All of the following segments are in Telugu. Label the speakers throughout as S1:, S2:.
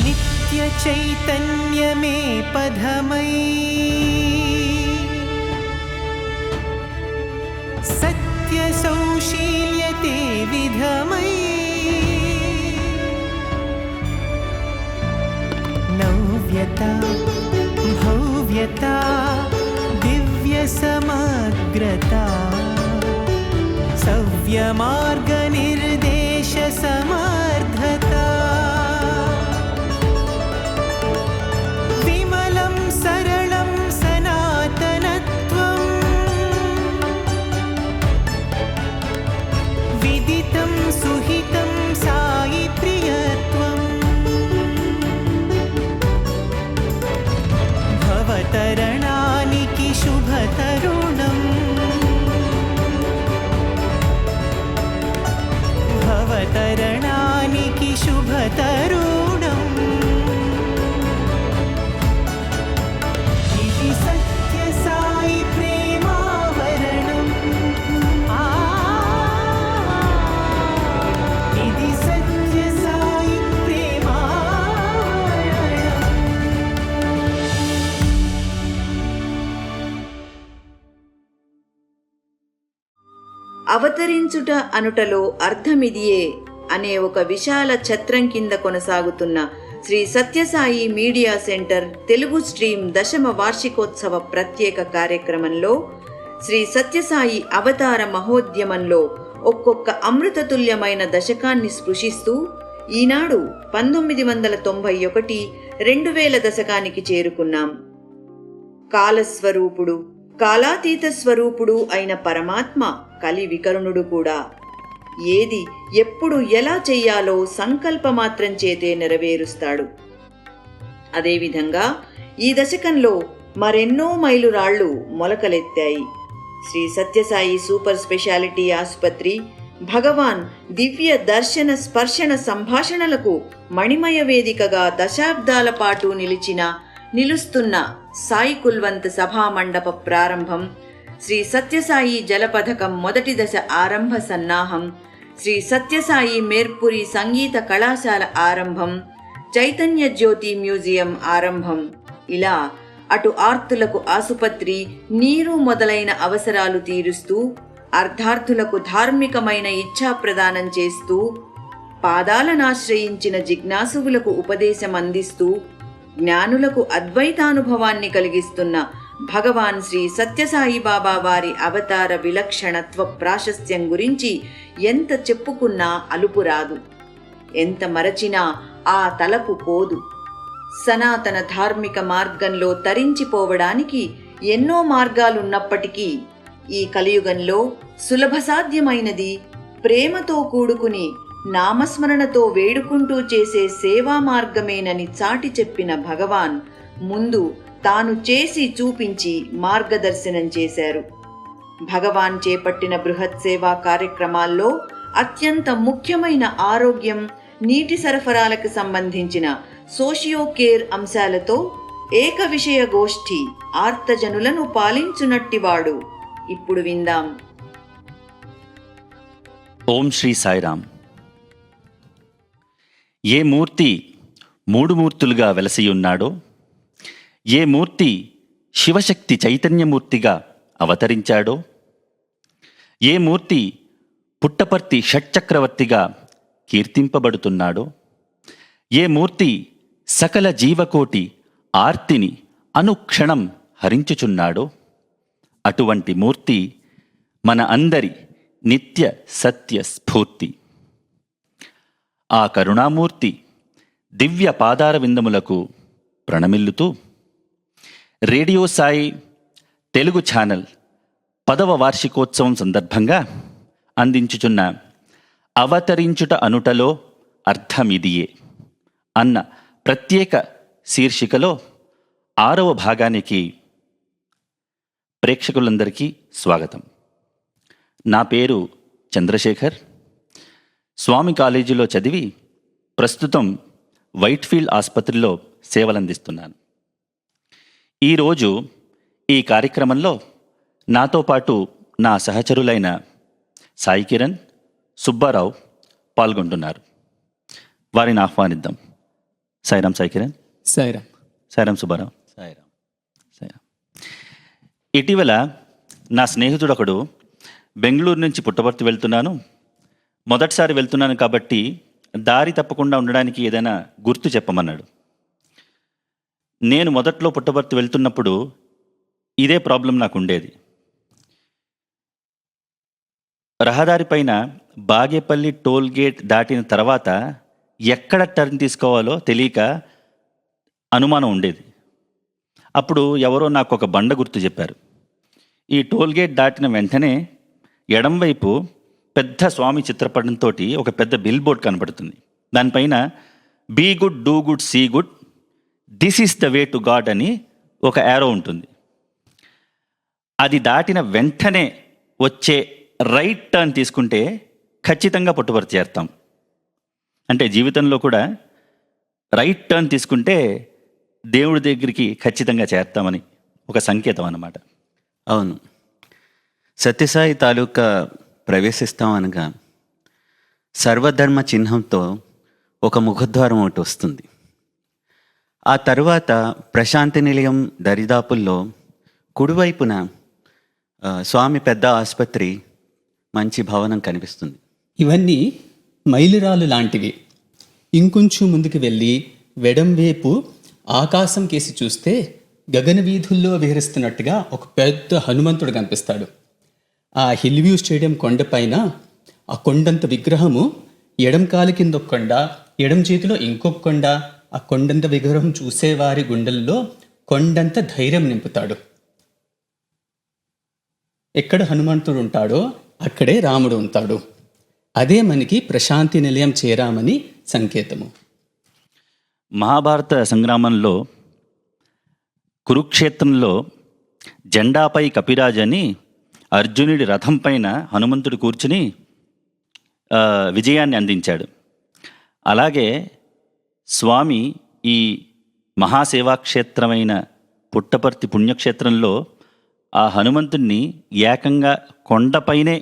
S1: नित्य चैतन्य में पधमई सत्य सौशील्यते विधमई नव्यता भव्यता दिव्य समग्रता सव्यमार्ग निर्देश समर्थता विमलं सरलं सनातनत्वं विदितं सुहितं साई प्रियत्वं भवतरणानिकि शुभतरुणम् भवतरणानिकि शुभतरुणम् इति सत्य साई प्रेमावरणम् इति सत्य साई प्रेमावरणम्।
S2: అవతరించుట అనుటలో అర్థమిదియే అనే ఒక విశాల ఛత్రం కింద కొనసాగుతున్న Shri Sathya Sai media centre Telugu stream 10వ వార్షికోత్సవ ప్రత్యేక కార్యక్రమంలో శ్రీ సత్యసాయి అవతార మహోద్యమంలో ఒక్కొక్క అమృతతుల్యమైన దశకాన్ని స్పృశిస్తూ ఈనాడు 1991 2000 దశకానికి చేరుకున్నాం. కాలస్వరూపుడు కాలాతీత స్వరూపుడు అయిన పరమాత్మ కలి వికరుణుడు కూడా. ఏది ఎప్పుడు ఎలా చెయ్యాలో సంకల్పమాత్రం చేతే నెరవేరుస్తాడు. అదేవిధంగా ఈ దశకంలో మరెన్నో మైలురాళ్లు మొలకలెత్తాయి. శ్రీ సత్యసాయి సూపర్ స్పెషాలిటీ ఆసుపత్రి భగవాన్ దివ్య దర్శన స్పర్శన సంభాషణలకు మణిమయ వేదికగా దశాబ్దాల పాటు నిలుస్తున్న సాయి కుల్వంత్ సభామండప ప్రారంభం, శ్రీ సత్యసాయి జలపథకం మొదటి దశ ఆరంభ సన్నాహం, శ్రీ సత్యసాయి మేర్పురి సంగీత కళాశాల ఆరంభం, చైతన్య జ్యోతి మ్యూజియం ఆరంభం, ఇలా అటు ఆర్తులకు ఆసుపత్రి, నీరు మొదలైన అవసరాలు తీరుస్తూ, అర్ధార్థులకు ధార్మికమైన ఇచ్ఛా ప్రదానం చేస్తూ, పాదాలనాశ్రయించిన జిజ్ఞాసువులకు ఉపదేశం అందిస్తూ, జ్ఞానులకు అద్వైతానుభవాన్ని కలిగిస్తున్న భగవాన్ శ్రీ సత్యసాయి బాబా వారి అవతార విలక్షణత్వ ప్రాశస్త్యం గురించి ఎంత చెప్పుకున్నా అలుపురాదు, ఎంత మరచినా ఆ తలపు పోదు. సనాతన ధార్మిక మార్గంలో తరించిపోవడానికి ఎన్నో మార్గాలున్నప్పటికీ ఈ కలియుగంలో సులభసాధ్యమైనది ప్రేమతో కూడుకుని నామస్మరణతో వేడుకుంటూ చేసే సేవా మార్గమేనని చాటి చెప్పిన భగవాన్ ముందు తాను చేసి చూపించి మార్గదర్శనం చేశారు. భగవాన్ చేపట్టిన బృహత్ సేవా కార్యక్రమాల్లో అత్యంత ముఖ్యమైన ఆరోగ్యం, నీటి సరఫరాలకు సంబంధించిన సోషియో కేర్ అంశాలతో ఏక విషయ గోష్ఠి ఆర్తజనులను పాలించునట్టివాడు. ఇప్పుడు విందాం.
S3: ఓం శ్రీ సాయిరామ్. ఏ మూర్తి 3 మూర్తులుగా వెలసియున్నాడో, ఏ మూర్తి శివశక్తి చైతన్యమూర్తిగా అవతరించాడో, ఏ మూర్తి పుట్టపర్తి షట్చక్రవర్తిగా కీర్తింపబడుతున్నాడో, ఏ మూర్తి సకల జీవకోటి ఆర్తిని అనుక్షణం హరించుచున్నాడో, అటువంటి మూర్తి మన అందరి నిత్య సత్య స్ఫూర్తి. ఆ కరుణామూర్తి దివ్య పాదార విందములకు ప్రణమిల్లుతూ రేడియో సాయి తెలుగు ఛానల్ 10వ వార్షికోత్సవం సందర్భంగా అందించుచున్న అవతరించుట అనుటలో అర్థమిదియే అన్న ప్రత్యేక శీర్షికలో 6వ భాగానికి ప్రేక్షకులందరికీ స్వాగతం. నా పేరు చంద్రశేఖర్. స్వామి కాలేజీలో చదివి ప్రస్తుతం వైట్ఫీల్డ్ ఆసుపత్రిలో సేవలందిస్తున్నాను. ఈరోజు ఈ కార్యక్రమంలో నాతో పాటు నా సహచరులైన సాయి కిరణ్, సుబ్బారావు పాల్గొంటున్నారు. వారిని ఆహ్వానిద్దాం. సాయిరాం సాయి కిరణ్.
S4: సాయిరామ్.
S3: సాయిరాం సుబ్బారావు.
S5: సాయిరామ్.
S3: సాయిరాం. ఇటీవల నా స్నేహితుడు ఒకడు బెంగళూరు నుంచి పుట్టపర్తి వెళ్తున్నాను, మొదటిసారి వెళ్తున్నాను కాబట్టి దారి తప్పకుండా ఉండడానికి ఏదైనా గుర్తు చెప్పమన్నాడు. నేను మొదట్లో పుట్టపర్తి వెళ్తున్నప్పుడు ఇదే ప్రాబ్లం నాకు ఉండేది. రహదారి పైన బాగేపల్లి టోల్ గేట్ దాటిన తర్వాత ఎక్కడ టర్న్ తీసుకోవాలో తెలియక అనుమానం ఉండేది. అప్పుడు ఎవరో నాకు ఒక బండ గుర్తు చెప్పారు. ఈ టోల్ గేట్ దాటిన వెంటనే ఎడంవైపు పెద్ద స్వామి చిత్రపటంతో ఒక పెద్ద బిల్ బోర్డ్ కనబడుతుంది. దానిపైన be good, do good, see good, this is the way to God అని ఒక యారో ఉంటుంది. అది దాటిన వెంటనే వచ్చే రైట్ టర్న్ తీసుకుంటే ఖచ్చితంగా పుట్టపర్తి చేరుతాం. అంటే జీవితంలో కూడా రైట్ టర్న్ తీసుకుంటే దేవుడి దగ్గరికి ఖచ్చితంగా చేరుతామని ఒక సంకేతం అన్నమాట.
S5: అవును, సత్యసాయి తాలూకా ప్రవేశిస్తాం అనగా సర్వధర్మ చిహ్నంతో ఒక ముఖద్వారం ఒకటి వస్తుంది. ఆ తరువాత ప్రశాంతి నిలయం దరిదాపుల్లో కుడివైపున స్వామి పెద్ద ఆసుపత్రి మంచి భవనం కనిపిస్తుంది.
S4: ఇవన్నీ మైలురాళ్ళు లాంటివి. ఇంకొంచెం ముందుకు వెళ్ళి వెడంవైపు ఆకాశం కేసి చూస్తే గగన వీధుల్లో విహరిస్తున్నట్టుగా ఒక పెద్ద హనుమంతుడు కనిపిస్తాడు. ఆ హిల్ వ్యూ స్టేడియం కొండపైన ఆ కొండంత విగ్రహము, ఎడం కాలు కింద ఒక కొండ, ఎడం చేతిలో ఇంకొక కొండ. ఆ కొండంత విగ్రహం చూసేవారి గుండెల్లో కొండంత ధైర్యం నింపుతాడు. ఎక్కడ హనుమంతుడు ఉంటాడో అక్కడే రాముడు ఉంటాడు. అదే మనకి ప్రశాంతి నిలయం చేరామని సంకేతము.
S3: మహాభారత సంగ్రామంలో కురుక్షేత్రంలో జెండాపై కపిరాజ్ అని అర్జునుడి రథం పైన హనుమంతుడు కూర్చుని విజయాన్ని అందించాడు. అలాగే స్వామి ఈ మహాసేవాక్షేత్రమైన పుట్టపర్తి పుణ్యక్షేత్రంలో ఆ హనుమంతుడిని ఏకంగా కొండపైనే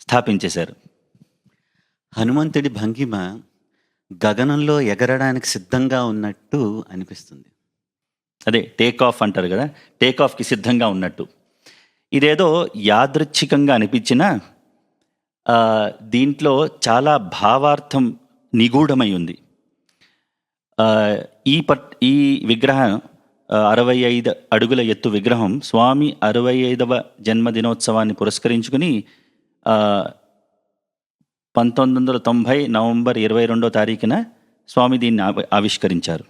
S3: స్థాపించేశారు.
S5: హనుమంతుడి భంగిమ గగనంలో ఎగరడానికి సిద్ధంగా ఉన్నట్టు అనిపిస్తుంది.
S3: అదే టేక్ ఆఫ్ అంటారు కదా, టేక్ ఆఫ్కి సిద్ధంగా ఉన్నట్టు. ఇదేదో యాదృచ్ఛికంగా అనిపించినా దీంట్లో చాలా భావార్థం నిగూఢమై ఉంది. ఈ విగ్రహం 65 అడుగుల ఎత్తు విగ్రహం స్వామి 65వ జన్మదినోత్సవాన్ని పురస్కరించుకుని 1990 నవంబర్ 22వ తారీఖున స్వామి దీన్ని ఆవిష్కరించారు.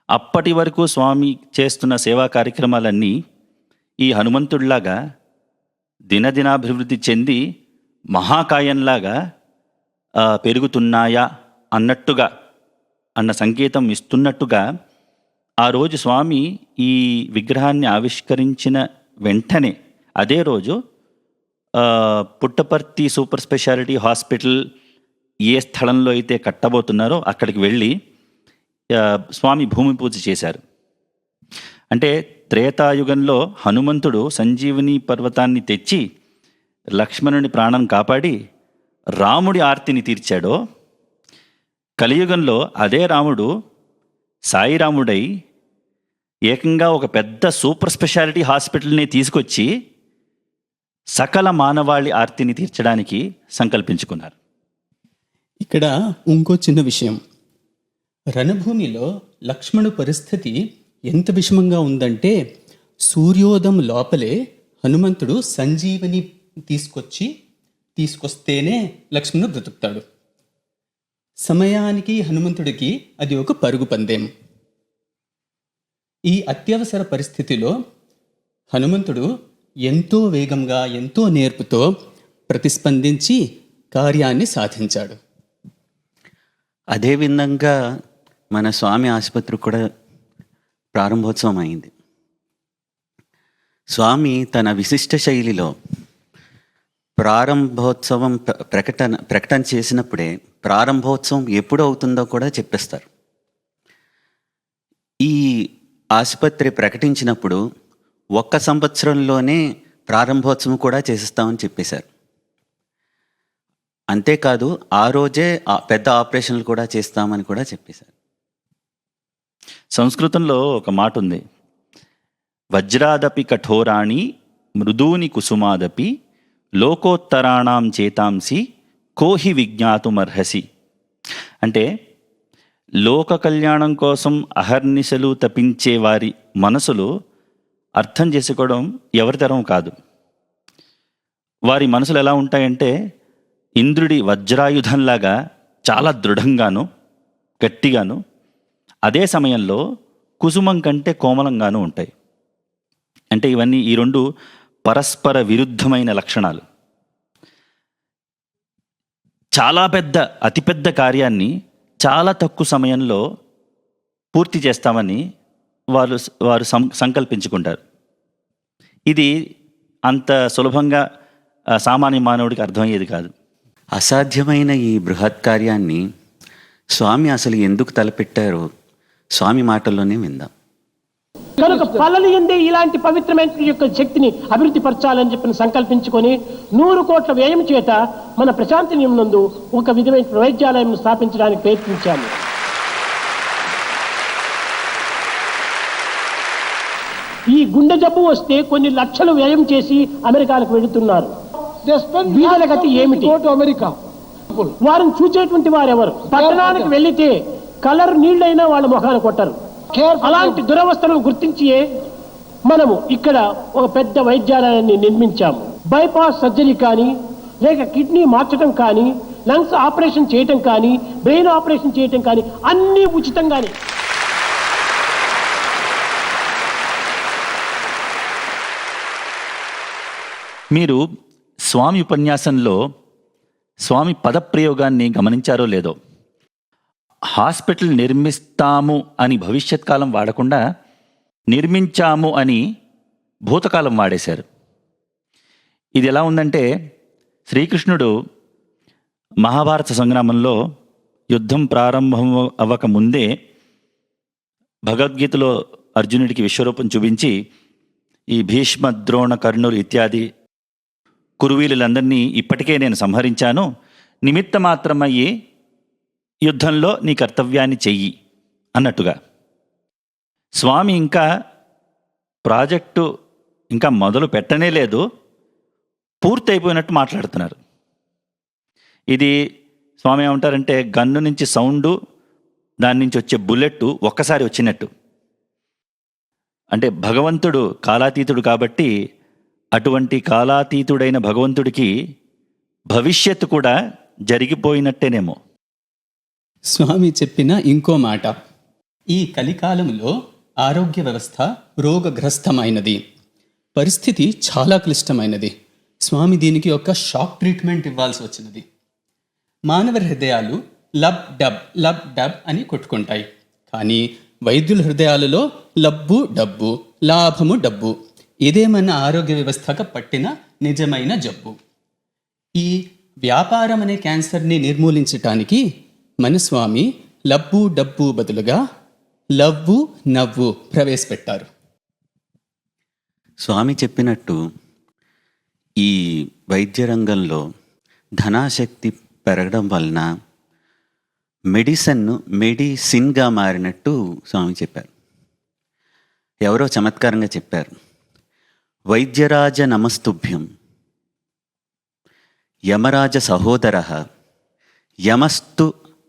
S3: అప్పటి వరకు స్వామి చేస్తున్న సేవా కార్యక్రమాలన్నీ ఈ హనుమంతుడిలాగా దినదినాభివృద్ధి చెంది మహాకాయంలాగా పెరుగుతున్నాయా అన్నట్టుగా, అన్న సంకేతం ఇస్తున్నట్టుగా ఆ రోజు స్వామి ఈ విగ్రహాన్ని ఆవిష్కరించిన వెంటనే అదే రోజు పుట్టపర్తి సూపర్ స్పెషాలిటీ హాస్పిటల్ ఏ స్థలంలో అయితే కట్టబోతున్నారో అక్కడికి వెళ్ళి స్వామి భూమి పూజ చేశారు. అంటే త్రేతాయుగంలో హనుమంతుడు సంజీవని పర్వతాన్ని తెచ్చి లక్ష్మణుని ప్రాణం కాపాడి రాముడి ఆర్తిని తీర్చాడో, కలియుగంలో అదే రాముడు సాయిరాముడై ఏకంగా ఒక పెద్ద సూపర్ స్పెషాలిటీ హాస్పిటల్ని తీసుకొచ్చి సకల మానవాళి ఆర్తిని తీర్చడానికి సంకల్పించుకున్నారు.
S4: ఇక్కడ ఇంకో చిన్న విషయం. రణభూమిలో లక్ష్మణు పరిస్థితి ఎంత విషమంగా ఉందంటే సూర్యోదయం లోపలే హనుమంతుడు సంజీవని తీసుకొస్తేనే లక్ష్మణుడు బ్రతుకుతాడు. సమయానికి హనుమంతుడికి అది ఒక పరుగు పందెం. ఈ అత్యవసర పరిస్థితిలో హనుమంతుడు ఎంతో వేగంగా, ఎంతో నేర్పుతో ప్రతిస్పందించి కార్యాన్ని సాధించాడు.
S5: అదేవిధంగా మన స్వామి ఆసుపత్రి కూడా ప్రారంభోత్సవం అయింది. స్వామి తన విశిష్ట శైలిలో ప్రారంభోత్సవం ప్రకటన చేసినప్పుడే ప్రారంభోత్సవం ఎప్పుడు అవుతుందో కూడా చెప్పేస్తారు. ఈ ఆసుపత్రి ప్రకటించినప్పుడు 1 సంవత్సరంలోనే ప్రారంభోత్సవం కూడా చేసిస్తామని చెప్పేశారు. అంతేకాదు ఆ రోజే పెద్ద ఆపరేషన్లు కూడా చేస్తామని కూడా చెప్పేశారు.
S3: సంస్కృతంలో ఒక మాట ఉంది, వజ్రాదపి కఠోరాణి మృదూని కుసుమాదపి లోకోత్తరాణం చేతాంసి కోహి విజ్ఞాతుమర్హసి. అంటే లోక కళ్యాణం కోసం అహర్నిశలు తపించే వారి మనసులు అర్థం చేసుకోవడం ఎవరి తరం కాదు. వారి మనసులు ఎలా ఉంటాయంటే ఇంద్రుడి వజ్రాయుధంలాగా చాలా దృఢంగాను గట్టిగాను, అదే సమయంలో కుసుమం కంటే కోమలంగాను ఉంటాయి. అంటే ఇవన్నీ ఈ రెండు పరస్పర విరుద్ధమైన లక్షణాలు. చాలా అతిపెద్ద కార్యాన్ని చాలా తక్కువ సమయంలో పూర్తి చేస్తామని వారు సంకల్పించుకుంటారు. ఇది అంత సులభంగా సామాన్య మానవుడికి అర్థమయ్యేది కాదు.
S5: అసాధ్యమైన ఈ బృహత్ కార్యాన్ని స్వామి అసలు ఎందుకు తలపెట్టారో స్వామి మాటల్లోనే విందాం.
S6: కనుక పల్లలు ఎందే ఇలాంటి పవిత్రమైన యొక్క శక్తిని అభివృద్ధి పరచాలని చెప్పి సంకల్పించుకొని 100 కోట్ల వ్యయం చేత మన ప్రశాంతి నందు ఒక విధమైన వైద్యాలయం స్థాపించడానికి ప్రయత్నించాము. ఈ గుండె జబ్బు వస్తే కొన్ని లక్షలు వ్యయం చేసి అమెరికాలకు వెళుతున్నారు. వీళ్ళ గతి ఏమిటి? అమెరికా వారిని చూచేటువంటి వారెవరు? పట్టణానికి వెళితే కలర్ నీళ్ళైనా వాళ్ళ ముఖాన్ని కొట్టరు. అలాంటి దురవస్థలను గుర్తించి మనము ఇక్కడ ఒక పెద్ద వైద్యాలయాన్ని నిర్మించాము. బైపాస్ సర్జరీ కానీ, లేక కిడ్నీ మార్చడం కానీ, లంగ్స్ ఆపరేషన్ చేయటం కానీ, బ్రెయిన్ ఆపరేషన్ చేయటం కానీ అన్నీ ఉచితంగానే.
S3: మీరు స్వామి ఉపన్యాసంలో స్వామి పదప్రయోగాన్ని గమనించారో లేదో, హాస్పిటల్ నిర్మిస్తాము అని భవిష్యత్ కాలం వాడకుండా నిర్మించాము అని భూతకాలం వాడేశారు. ఇది ఎలా ఉందంటే, శ్రీకృష్ణుడు మహాభారత సంగ్రామంలో యుద్ధం ప్రారంభం అవ్వక ముందే భగవద్గీతలో అర్జునుడికి విశ్వరూపం చూపించి ఈ భీష్మ, ద్రోణ, కర్ణులు ఇత్యాది కురువీలులందరినీ ఇప్పటికే నేను సంహరించాను, నిమిత్త మాత్రమయ్యి యుద్ధంలో నీ కర్తవ్యాన్ని చెయ్యి అన్నట్టుగా. స్వామి ఇంకా ప్రాజెక్టు ఇంకా మొదలు పెట్టనే లేదు, పూర్తయిపోయినట్టు మాట్లాడుతున్నారు. ఇది స్వామి ఏమంటారంటే, గన్ను నుంచి సౌండు, దాని నుంచి వచ్చే బుల్లెట్ ఒక్కసారి వచ్చినట్టు. అంటే భగవంతుడు కాలాతీతుడు కాబట్టి, అటువంటి కాలాతీతుడైన భగవంతుడికి భవిష్యత్తు కూడా జరిగిపోయినట్టేనేమో.
S4: స్వామి చెప్పిన ఇంకో మాట, ఈ కలికాలంలో ఆరోగ్య వ్యవస్థ రోగగ్రస్తమైనది, పరిస్థితి చాలా క్లిష్టమైనది. స్వామి దీనికి ఒక షాక్ ట్రీట్మెంట్ ఇవ్వాల్సి వచ్చినది. మానవ హృదయాలు లబ్ డబ్ అని కొట్టుకుంటాయి, కానీ వైద్యుల హృదయాలలో లబ్బు డబ్బు, లాభము డబ్బు. ఇదే మన ఆరోగ్య వ్యవస్థకు పట్టిన నిజమైన జబ్బు. ఈ వ్యాపారం అనే క్యాన్సర్ని నిర్మూలించటానికి మన స్వామి లబ్బు డబ్బు బదులుగా లవ్వు నవ్వు ప్రవేశపెట్టారు.
S5: స్వామి చెప్పినట్టు ఈ వైద్య రంగంలో ధనాశక్తి పెరగడం వలన మెడిసిన్గా మారినట్టు స్వామి చెప్పారు. ఎవరో చమత్కారంగా చెప్పారు, వైద్యరాజ నమస్తుభ్యం యమరాజ సహోదర యమస్తు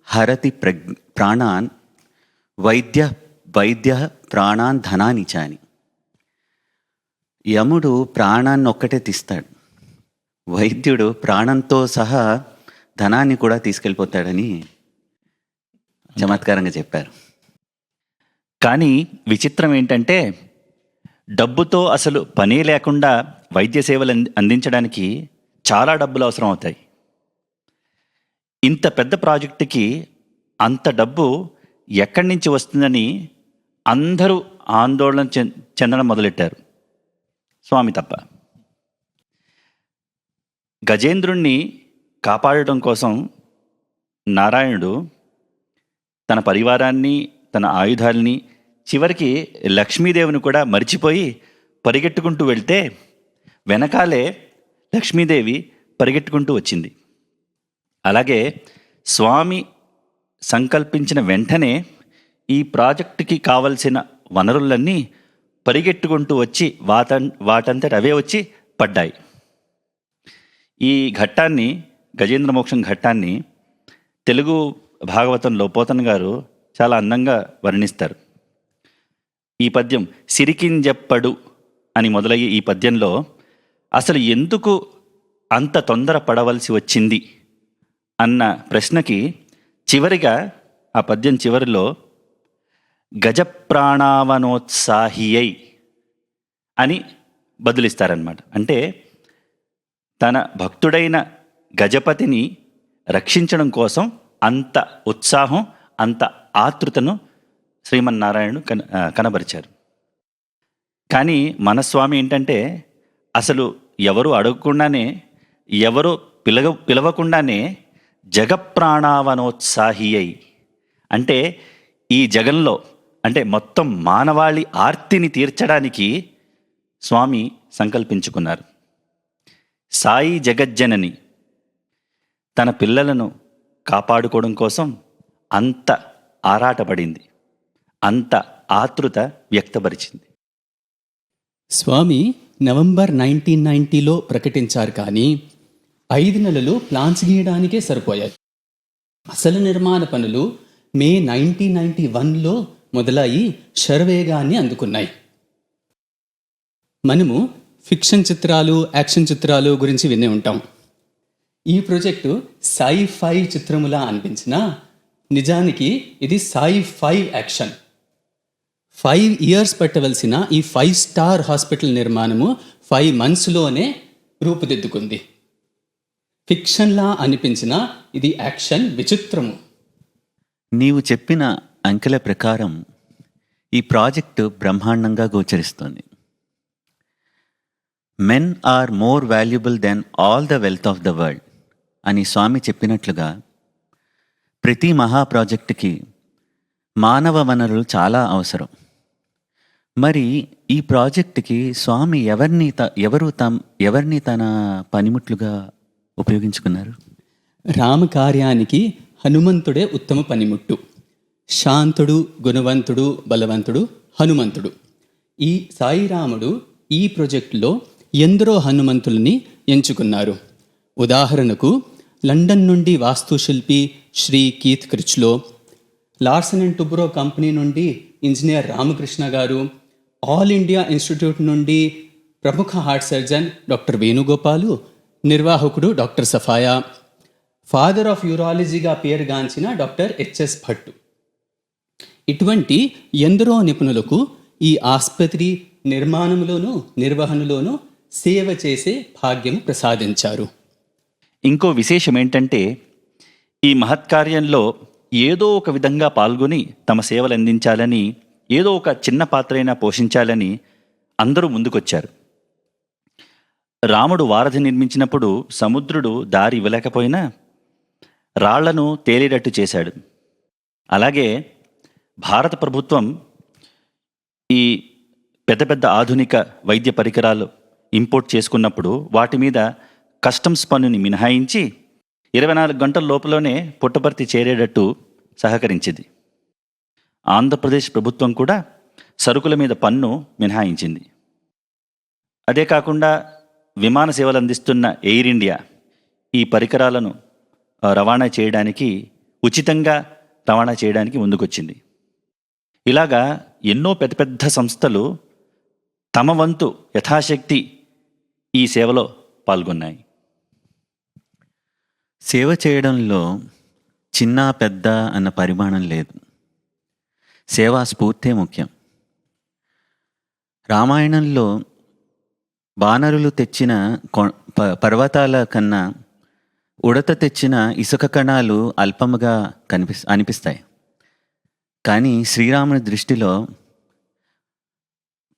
S5: హరతి ప్రాణాన్ వైద్య ప్రాణాన్ ధనాని చాని. యముడు ప్రాణాన్ని ఒక్కటే తీస్తాడు, వైద్యుడు ప్రాణంతో సహా ధనాన్ని కూడా తీసుకెళ్ళిపోతాడని చమత్కారంగా చెప్పారు.
S3: కానీ విచిత్రం ఏంటంటే, డబ్బుతో అసలు పనే లేకుండా వైద్య సేవలు అందించడానికి చాలా డబ్బులు అవసరం అవుతాయి. ఇంత పెద్ద ప్రాజెక్టుకి అంత డబ్బు ఎక్కడి నుంచి వస్తుందని అందరూ ఆందోళన చెందడం మొదలెట్టారు, స్వామి తప్ప. గజేంద్రుణ్ణి కాపాడటం కోసం నారాయణుడు తన పరివారాన్ని, తన ఆయుధాల్ని, చివరికి లక్ష్మీదేవిని కూడా మరిచిపోయి పరిగెట్టుకుంటూ వెళ్తే వెనకాలే లక్ష్మీదేవి పరిగెట్టుకుంటూ వచ్చింది. అలాగే స్వామి సంకల్పించిన వెంటనే ఈ ప్రాజెక్టుకి కావలసిన వనరులన్నీ పరిగెట్టుకుంటూ వచ్చి వాటంతట అవే వచ్చి పడ్డాయి. ఈ ఘట్టాన్ని, గజేంద్ర మోక్షం ఘట్టాన్ని తెలుగు భాగవతంలో పోతన్ గారు చాలా అందంగా వర్ణిస్తారు. ఈ పద్యం సిరికింజెప్పడు అని మొదలయ్యే ఈ పద్యంలో అసలు ఎందుకు అంత తొందర పడవలసి వచ్చింది అన్న ప్రశ్నకి చివరిగా ఆ పద్యం చివరిలో గజప్రాణావనోత్సాహియై అని బదులిస్తారనమాట. అంటే తన భక్తుడైన గజపతిని రక్షించడం కోసం అంత ఉత్సాహం, అంత ఆతృతను శ్రీమన్నారాయణుడు కనబరిచారు. కానీ మన స్వామి ఏంటంటే అసలు ఎవరు అడగకుండానే, ఎవరు పిలవకుండానే జగప్రాణావనోత్సాహి అయి, అంటే ఈ జగంలో, అంటే మొత్తం మానవాళి ఆర్తిని తీర్చడానికి స్వామి సంకల్పించుకున్నారు. సాయి జగజ్జనని తన పిల్లలను కాపాడుకోవడం కోసం అంత ఆరాటపడింది, అంత ఆతృత వ్యక్తపరిచింది.
S4: స్వామి నవంబర్ 1990లో ప్రకటించారు, కానీ 5 నెలలు ప్లాన్స్ గీయడానికే సరిపోయాయి. అసలు నిర్మాణ పనులు మే 1991లో మొదలయ్యి శరవేగాన్ని అందుకున్నాయి. మనము ఫిక్షన్ చిత్రాలు, యాక్షన్ చిత్రాలు గురించి వినే ఉంటాం. ఈ ప్రాజెక్టు సై-ఫై చిత్రములా అనిపించినా నిజానికి ఇది సై-ఫై యాక్షన్. 5 years పట్టవలసిన ఈ 5 స్టార్ హాస్పిటల్ నిర్మాణము 5 monthsలోనే రూపుదిద్దుకుంది. ఫిక్షన్లా అనిపించిన ఇది యాక్షన్ విచిత్రము.
S5: నీవు చెప్పిన అంకెల ప్రకారం ఈ ప్రాజెక్టు బ్రహ్మాండంగా గోచరిస్తోంది. Men are more valuable than all the wealth of the world అని స్వామి చెప్పినట్లుగా ప్రతి మహా ప్రాజెక్టుకి మానవ వనరులు చాలా అవసరం. మరి ఈ ప్రాజెక్టుకి స్వామి ఎవరిని తన పనిముట్లుగా ఉపయోగించుకున్నారు?
S4: రామకార్యానికి హనుమంతుడే ఉత్తమ పనిముట్టు. శాంతుడు, గుణవంతుడు, బలవంతుడు హనుమంతుడు. ఈ సాయిరాముడు ఈ ప్రాజెక్టులో ఎందరో హనుమంతుల్ని ఎంచుకున్నారు. ఉదాహరణకు లండన్ నుండి వాస్తుశిల్పి Shri Keith Crichlow, Larsen and Toubro company నుండి engineer Ramakrishna garu, all India institute నుండి ప్రముఖ హార్ట్ సర్జన్ డాక్టర్ వేణుగోపాలు, నిర్వాహకుడు డాక్టర్ సఫాయా, ఫాదర్ ఆఫ్ యూరాలజీగా పేరుగాంచిన డాక్టర్ హెచ్ఎస్ భట్టు. ఇటువంటి ఎందరో నిపుణులకు ఈ ఆసుపత్రి నిర్మాణంలోనూ నిర్వహణలోనూ సేవ చేసే భాగ్యం ప్రసాదించారు.
S3: ఇంకో విశేషం ఏంటంటే ఈ మహత్కార్యంలో ఏదో ఒక విధంగా పాల్గొని తమ సేవలు అందించాలని, ఏదో ఒక చిన్న పాత్రైనా పోషించాలని అందరూ ముందుకొచ్చారు. రాముడు వారధి నిర్మించినప్పుడు సముద్రుడు దారి ఇవ్వలేకపోయినా రాళ్లను తేలేటట్టు చేశాడు. అలాగే భారత ప్రభుత్వం ఈ పెద్ద పెద్ద ఆధునిక వైద్య పరికరాలు ఇంపోర్ట్ చేసుకున్నప్పుడు వాటి మీద కస్టమ్స్ పన్నుని మినహాయించి 24 గంటల లోపలనే పుట్టపర్తి చేరేటట్టు సహకరించింది. ఆంధ్రప్రదేశ్ ప్రభుత్వం కూడా సరుకుల మీద పన్ను మినహాయించింది. అదే కాకుండా విమాన సేవలు అందిస్తున్న ఎయిర్ ఇండియా ఈ పరికరాలను ఉచితంగా రవాణా చేయడానికి ముందుకొచ్చింది. ఇలాగా ఎన్నో పెద్ద పెద్ద సంస్థలు తమ వంతు యథాశక్తి ఈ సేవలో పాల్గొన్నాయి.
S5: సేవ చేయడంలో చిన్న పెద్ద అన్న పరిమాణం లేదు. సేవా స్ఫూర్తే ముఖ్యం. రామాయణంలో వానరులు తెచ్చిన పర్వతాల కన్నా ఉడత తెచ్చిన ఇసుక కణాలు అల్పముగా అనిపిస్తాయి. కానీ శ్రీరాముని దృష్టిలో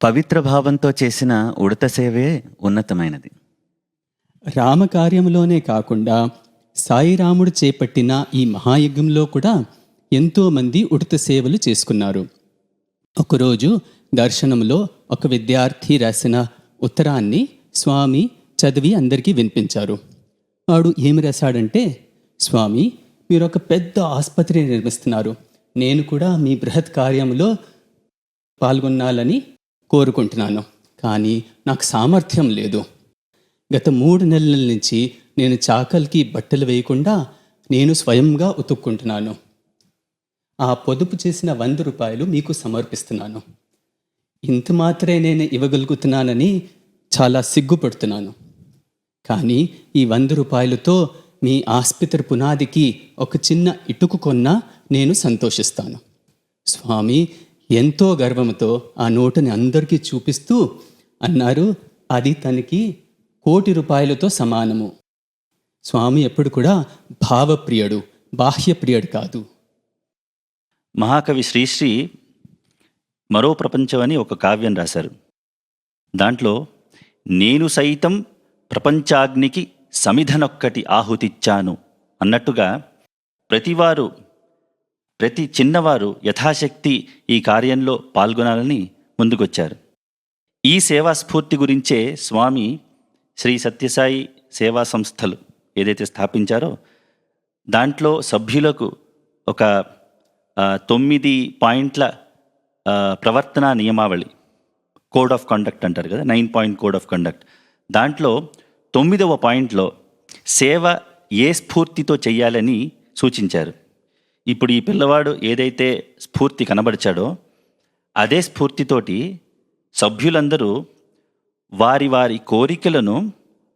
S5: పవిత్ర భావంతో చేసిన ఉడత సేవే ఉన్నతమైనది.
S4: రామకార్యంలోనే కాకుండా సాయిరాముడు చేపట్టిన ఈ మహాయజ్ఞంలో కూడా ఎంతోమంది ఉడత సేవలు చేసుకున్నారు. ఒకరోజు దర్శనంలో ఒక విద్యార్థి రాసిన ఉత్తరాన్ని స్వామి చదివి అందరికీ వినిపించారు. వాడు ఏమి రాశాడంటే, స్వామి, మీరు ఒక పెద్ద ఆసుపత్రి నిర్మిస్తున్నారు. నేను కూడా మీ బృహత్ కార్యంలో పాల్గొనాలని కోరుకుంటున్నాను. కానీ నాకు సామర్థ్యం లేదు. గత 3 నెలల నుంచి నేను చాకల్కి బట్టలు వేయకుండా నేను స్వయంగా ఉతుక్కుంటున్నాను. ఆ పొదుపు చేసిన 100 రూపాయలు మీకు సమర్పిస్తున్నాను. ఇంత మాత్రమే నేను ఇవ్వగలుగుతున్నానని చాలా సిగ్గుపడుతున్నాను. కానీ ఈ 100 రూపాయలతో మీ ఆసుపత్రి పునాదికి ఒక చిన్న ఇటుకు కొన్నా నేను సంతోషిస్తాను. స్వామి ఎంతో గర్వంతో ఆ నోటుని అందరికీ చూపిస్తూ అన్నారు, అది తనకి 1,00,00,000 రూపాయలతో సమానము. స్వామి ఎప్పుడు కూడా భావప్రియుడు, బాహ్యప్రియుడు కాదు.
S3: మహాకవి శ్రీశ్రీ మరో ప్రపంచం అని ఒక కావ్యం రాశారు. దాంట్లో నేను సైతం ప్రపంచాగ్నికి సమిధనొక్కటి ఆహుతిచ్చాను అన్నట్టుగా ప్రతి చిన్నవారు యథాశక్తి ఈ కార్యంలో పాల్గొనాలని ముందుకొచ్చారు. ఈ సేవా స్ఫూర్తి గురించే స్వామి శ్రీ సత్యసాయి సేవా సంస్థలు ఏదైతే స్థాపించారో దాంట్లో సభ్యులకు ఒక 9 పాయింట్ల ప్రవర్తన నియమావళి, కోడ్ ఆఫ్ కండక్ట్ అంటారు కదా, 9 పాయింట్ కోడ్ ఆఫ్ కండక్ట్. దాంట్లో 9వ పాయింట్లో సేవ ఏ స్ఫూర్తితో చెయ్యాలని సూచించారు. ఇప్పుడు ఈ పిల్లవాడు ఏదైతే స్ఫూర్తి కనబరిచాడో అదే స్ఫూర్తితోటి సభ్యులందరూ వారి వారి కోరికలను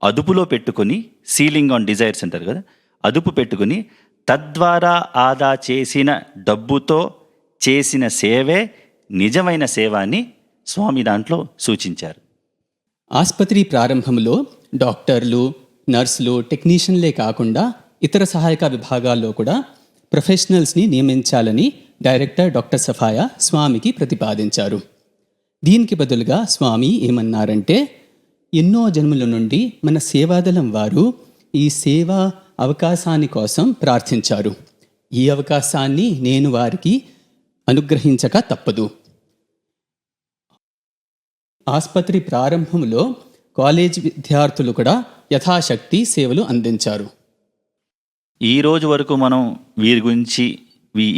S3: అదుపులో పెట్టుకొని, సీలింగ్ ఆన్ డిజైర్స్ అంటారు కదా, అదుపు పెట్టుకుని తద్వారా ఆదా చేసిన డబ్బుతో చేసిన సేవే నిజమైన సేవ అని స్వామి దాంట్లో సూచించారు.
S4: ఆసుపత్రి ప్రారంభంలో డాక్టర్లు, నర్సులు, టెక్నీషియన్లే కాకుండా ఇతర సహాయక విభాగాల్లో కూడా ప్రొఫెషనల్స్ని నియమించాలని డైరెక్టర్ డాక్టర్ సఫాయా స్వామికి ప్రతిపాదించారు. దీనికి బదులుగా స్వామి ఏమన్నారంటే, ఎన్నో జన్మల నుండి మన సేవాదళం వారు ఈ సేవా అవకాశాన్ని కోసం ప్రార్థించారు. ఈ అవకాశాన్ని నేను వారికి అనుగ్రహించక తప్పదు. ఆసుపత్రి ప్రారంభంలో కాలేజీ విద్యార్థులు కూడా యథాశక్తి సేవలు అందించారు.
S3: ఈ రోజు వరకు మనం వీరి గురించి,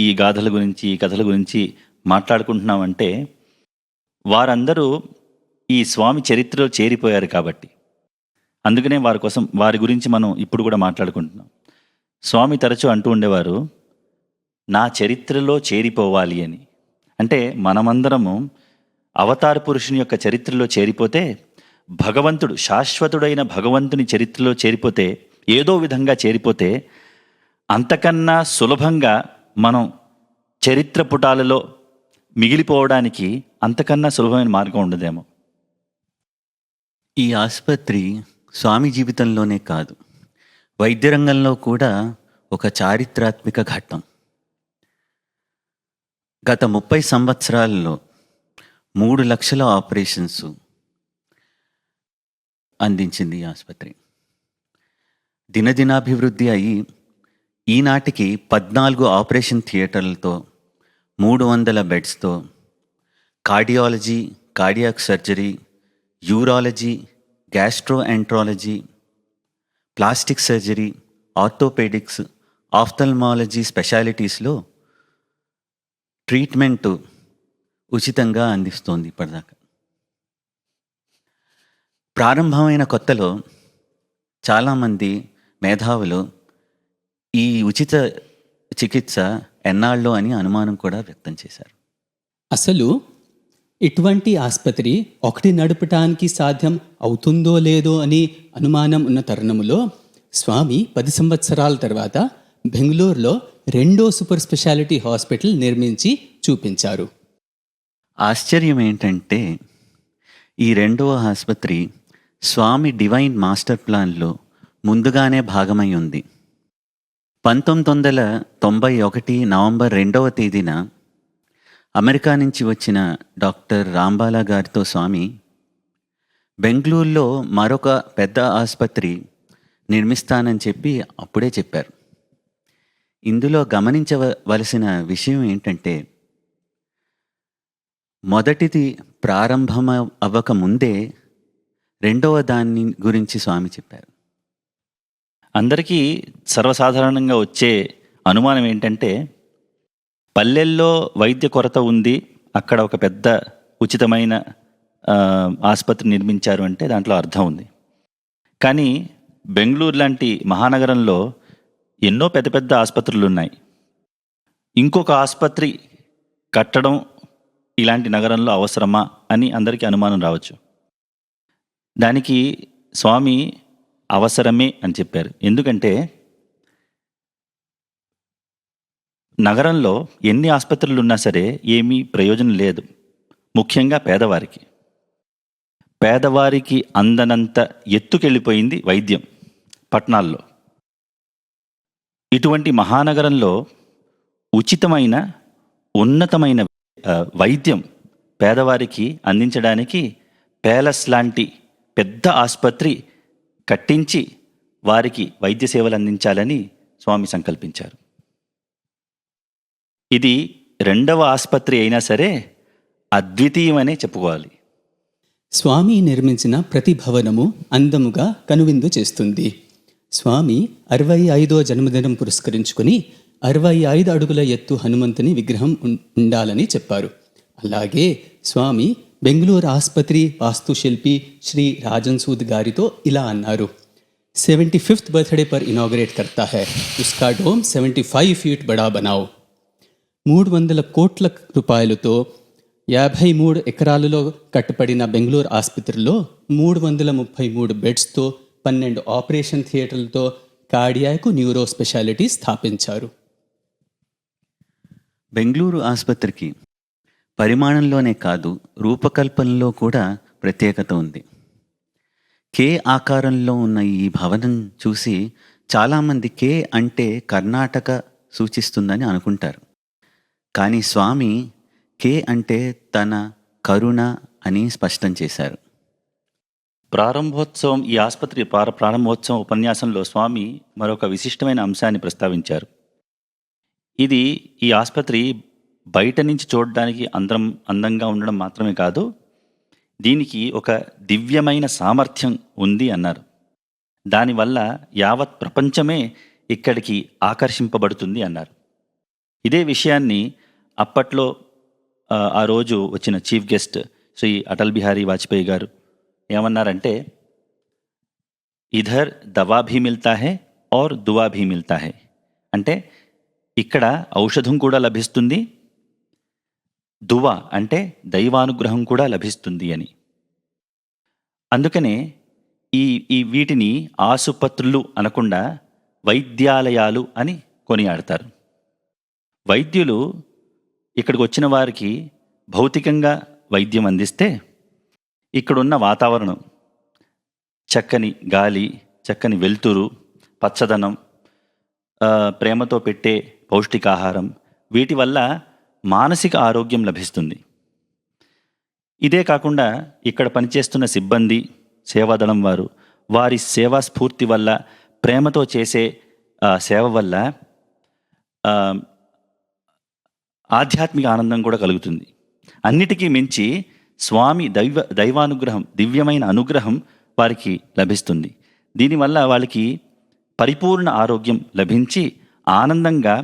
S3: ఈ గాథల గురించి, ఈ కథల గురించి మాట్లాడుకుంటున్నామంటే వారందరూ ఈ స్వామి చరిత్రలో చేరిపోయారు కాబట్టి. అందుకనే వారి గురించి మనం ఇప్పుడు కూడా మాట్లాడుకుంటున్నాం. స్వామి తరచూ అంటూ ఉండేవారు, నా చరిత్రలో చేరిపోవాలి అని. అంటే మనమందరము అవతార పురుషుని యొక్క చరిత్రలో చేరిపోతే, భగవంతుడు, శాశ్వతుడైన భగవంతుని చరిత్రలో చేరిపోతే, ఏదో విధంగా చేరిపోతే, అంతకన్నా సులభంగా మనం చరిత్ర పుటాలలో మిగిలిపోవడానికి అంతకన్నా సులభమైన మార్గం ఉండదేమో.
S5: ఈ ఆసుపత్రి స్వామి జీవితంలోనే కాదు, వైద్య రంగంలో కూడా ఒక చారిత్రాత్మక ఘట్టం. గత 30 సంవత్సరాల్లో 3 లక్షల ఆపరేషన్స్ అందించింది ఈ ఆసుపత్రి. దినదినాభివృద్ధి అయి ఈనాటికి 14 ఆపరేషన్ థియేటర్లతో, 300 బెడ్స్తో, cardiology, cardiac surgery, urology, gastroenterology, plastic surgery, orthopaedics, ophthalmology స్పెషాలిటీస్లో ట్రీట్మెంటు ఉచితంగా అందిస్తోంది ఇప్పటిదాకా. ప్రారంభమైన కొత్తలో చాలామంది మేధావులు ఈ ఉచిత చికిత్స ఎన్నాళ్ళో అని అనుమానం కూడా వ్యక్తం చేశారు.
S4: అసలు ఇటువంటి ఆసుపత్రి ఒకటి నడపటానికి సాధ్యం అవుతుందో లేదో అని అనుమానం ఉన్న తరుణంలో స్వామి 10 సంవత్సరాల తర్వాత బెంగళూరులో 2వ సూపర్ స్పెషాలిటీ హాస్పిటల్ నిర్మించి చూపించారు.
S5: ఆశ్చర్యం ఏంటంటే ఈ 2వ ఆసుపత్రి స్వామి డివైన్ మాస్టర్ ప్లాన్లో ముందుగానే భాగమై ఉంది. 1991 నవంబర్ 2వ తేదీన అమెరికా నుంచి వచ్చిన డాక్టర్ రాంబాలా గారితో స్వామి బెంగళూరులో మరొక పెద్ద ఆసుపత్రి నిర్మిస్తానని చెప్పి అప్పుడే చెప్పారు. ఇందులో గమనించవలసిన విషయం ఏంటంటే, మొదటిది ప్రారంభం అవ్వక ముందే 2వ దాన్ని గురించి స్వామి చెప్పారు.
S3: అందరికీ సర్వసాధారణంగా వచ్చే అనుమానం ఏంటంటే, పల్లెల్లో వైద్య కొరత ఉంది, అక్కడ ఒక పెద్ద ఉచితమైన ఆసుపత్రి నిర్మించారు అంటే దాంట్లో అర్థం ఉంది. కానీ బెంగళూరు లాంటి మహానగరంలో ఎన్నో పెద్ద పెద్ద ఆసుపత్రులు ఉన్నాయి. ఇంకొక ఆసుపత్రి కట్టడం ఇలాంటి నగరంలో అవసరమా అని అందరికీ అనుమానం రావచ్చు. దానికి స్వామి అవసరమే అని చెప్పారు. ఎందుకంటే నగరంలో ఎన్ని ఆసుపత్రులు ఉన్నా సరే ఏమీ ప్రయోజనం లేదు. ముఖ్యంగా పేదవారికి అందనంత ఎత్తుకెళ్ళిపోయింది వైద్యం పట్టణాల్లో. ఇటువంటి మహానగరంలో ఉచితమైన ఉన్నతమైన వైద్యం పేదవారికి అందించడానికి ప్యాలెస్ లాంటి పెద్ద ఆసుపత్రి కట్టించి వారికి వైద్య సేవలు అందించాలని స్వామి సంకల్పించారు. ఇది రెండవ ఆసుపత్రి అయినా సరే అద్వితీయమనే చెప్పుకోవాలి.
S4: స్వామి నిర్మించిన ప్రతి భవనము అందముగా కనువిందు చేస్తుంది. స్వామి 65వ జన్మదినం పురస్కరించుకుని 65 అడుగుల ఎత్తు హనుమంతుని విగ్రహం ఉండాలని చెప్పారు. అలాగే స్వామి బెంగళూరు ఆసుపత్రి వాస్తుశిల్పి శ్రీ రాజన్ సూద్ గారితో ఇలా అన్నారు: 75th బర్త్డే పర్ ఇనాగ్రేట్ కర్తా హై, ఉస్కా డోమ్ 75 ఫీట్ బడా బనావ్. 300 కోట్ల రూపాయలతో 53 ఎకరాలలో కట్టబడిన బెంగళూరు ఆసుపత్రిలో 333 బెడ్స్తో 12 ఆపరేషన్ థియేటర్లతో కార్డియాక్ న్యూరో స్పెషాలిటీ స్థాపించారు.
S5: బెంగళూరు ఆసుపత్రికి పరిమాణంలోనే కాదు, రూపకల్పనలో కూడా ప్రత్యేకత ఉంది. కే ఆకారంలో ఉన్న ఈ భవనం చూసి చాలామంది కే అంటే కర్ణాటక సూచిస్తుందని అనుకుంటారు. కానీ స్వామి కే అంటే తన కరుణ అని స్పష్టం చేశారు.
S3: ప్రారంభోత్సవం ఈ ఆసుపత్రి ప్రారంభోత్సవం ఉపన్యాసంలో స్వామి మరొక విశిష్టమైన అంశాన్ని ప్రస్తావించారు. ఇది ఈ ఆసుపత్రి బయట నుంచి చూడడానికి అందంగా ఉండడం మాత్రమే కాదు, దీనికి ఒక దివ్యమైన సామర్థ్యం ఉంది అన్నారు. దానివల్ల యావత్ ప్రపంచమే ఇక్కడికి ఆకర్షింపబడుతుంది అన్నారు. ఇదే విషయాన్ని అప్పట్లో ఆ రోజు వచ్చిన చీఫ్ గెస్ట్ శ్రీ అటల్ బిహారీ వాజ్పేయి గారు ఏమన్నారంటే, ఇధర్ దవా భీ మిల్తా హై ఔర్ దువా భీ మిల్తా హై. అంటే ఇక్కడ ఔషధం కూడా లభిస్తుంది, దువా అంటే దైవానుగ్రహం కూడా లభిస్తుంది అని. అందుకనే ఈ వీటిని ఆసుపత్రులు అనకుండా వైద్యాలయాలు అని కొనియాడతారు. వైద్యులు ఇక్కడికి వచ్చిన వారికి భౌతికంగా వైద్యం అందిస్తే, ఇక్కడున్న వాతావరణం, చక్కని గాలి, చక్కని వెలుతురు, పచ్చదనం, ప్రేమతో పెట్టే పౌష్టికాహారం, వీటి వల్ల మానసిక ఆరోగ్యం లభిస్తుంది. ఇదే కాకుండా ఇక్కడ పనిచేస్తున్న సిబ్బంది, సేవాదళం వారి సేవా స్ఫూర్తి వల్ల, ప్రేమతో చేసే సేవ వల్ల ఆధ్యాత్మిక ఆనందం కూడా కలుగుతుంది. అన్నిటికీ మించి స్వామి దైవానుగ్రహం, దివ్యమైన అనుగ్రహం వారికి లభిస్తుంది. దీనివల్ల వాళ్ళకి పరిపూర్ణ ఆరోగ్యం లభించి ఆనందంగా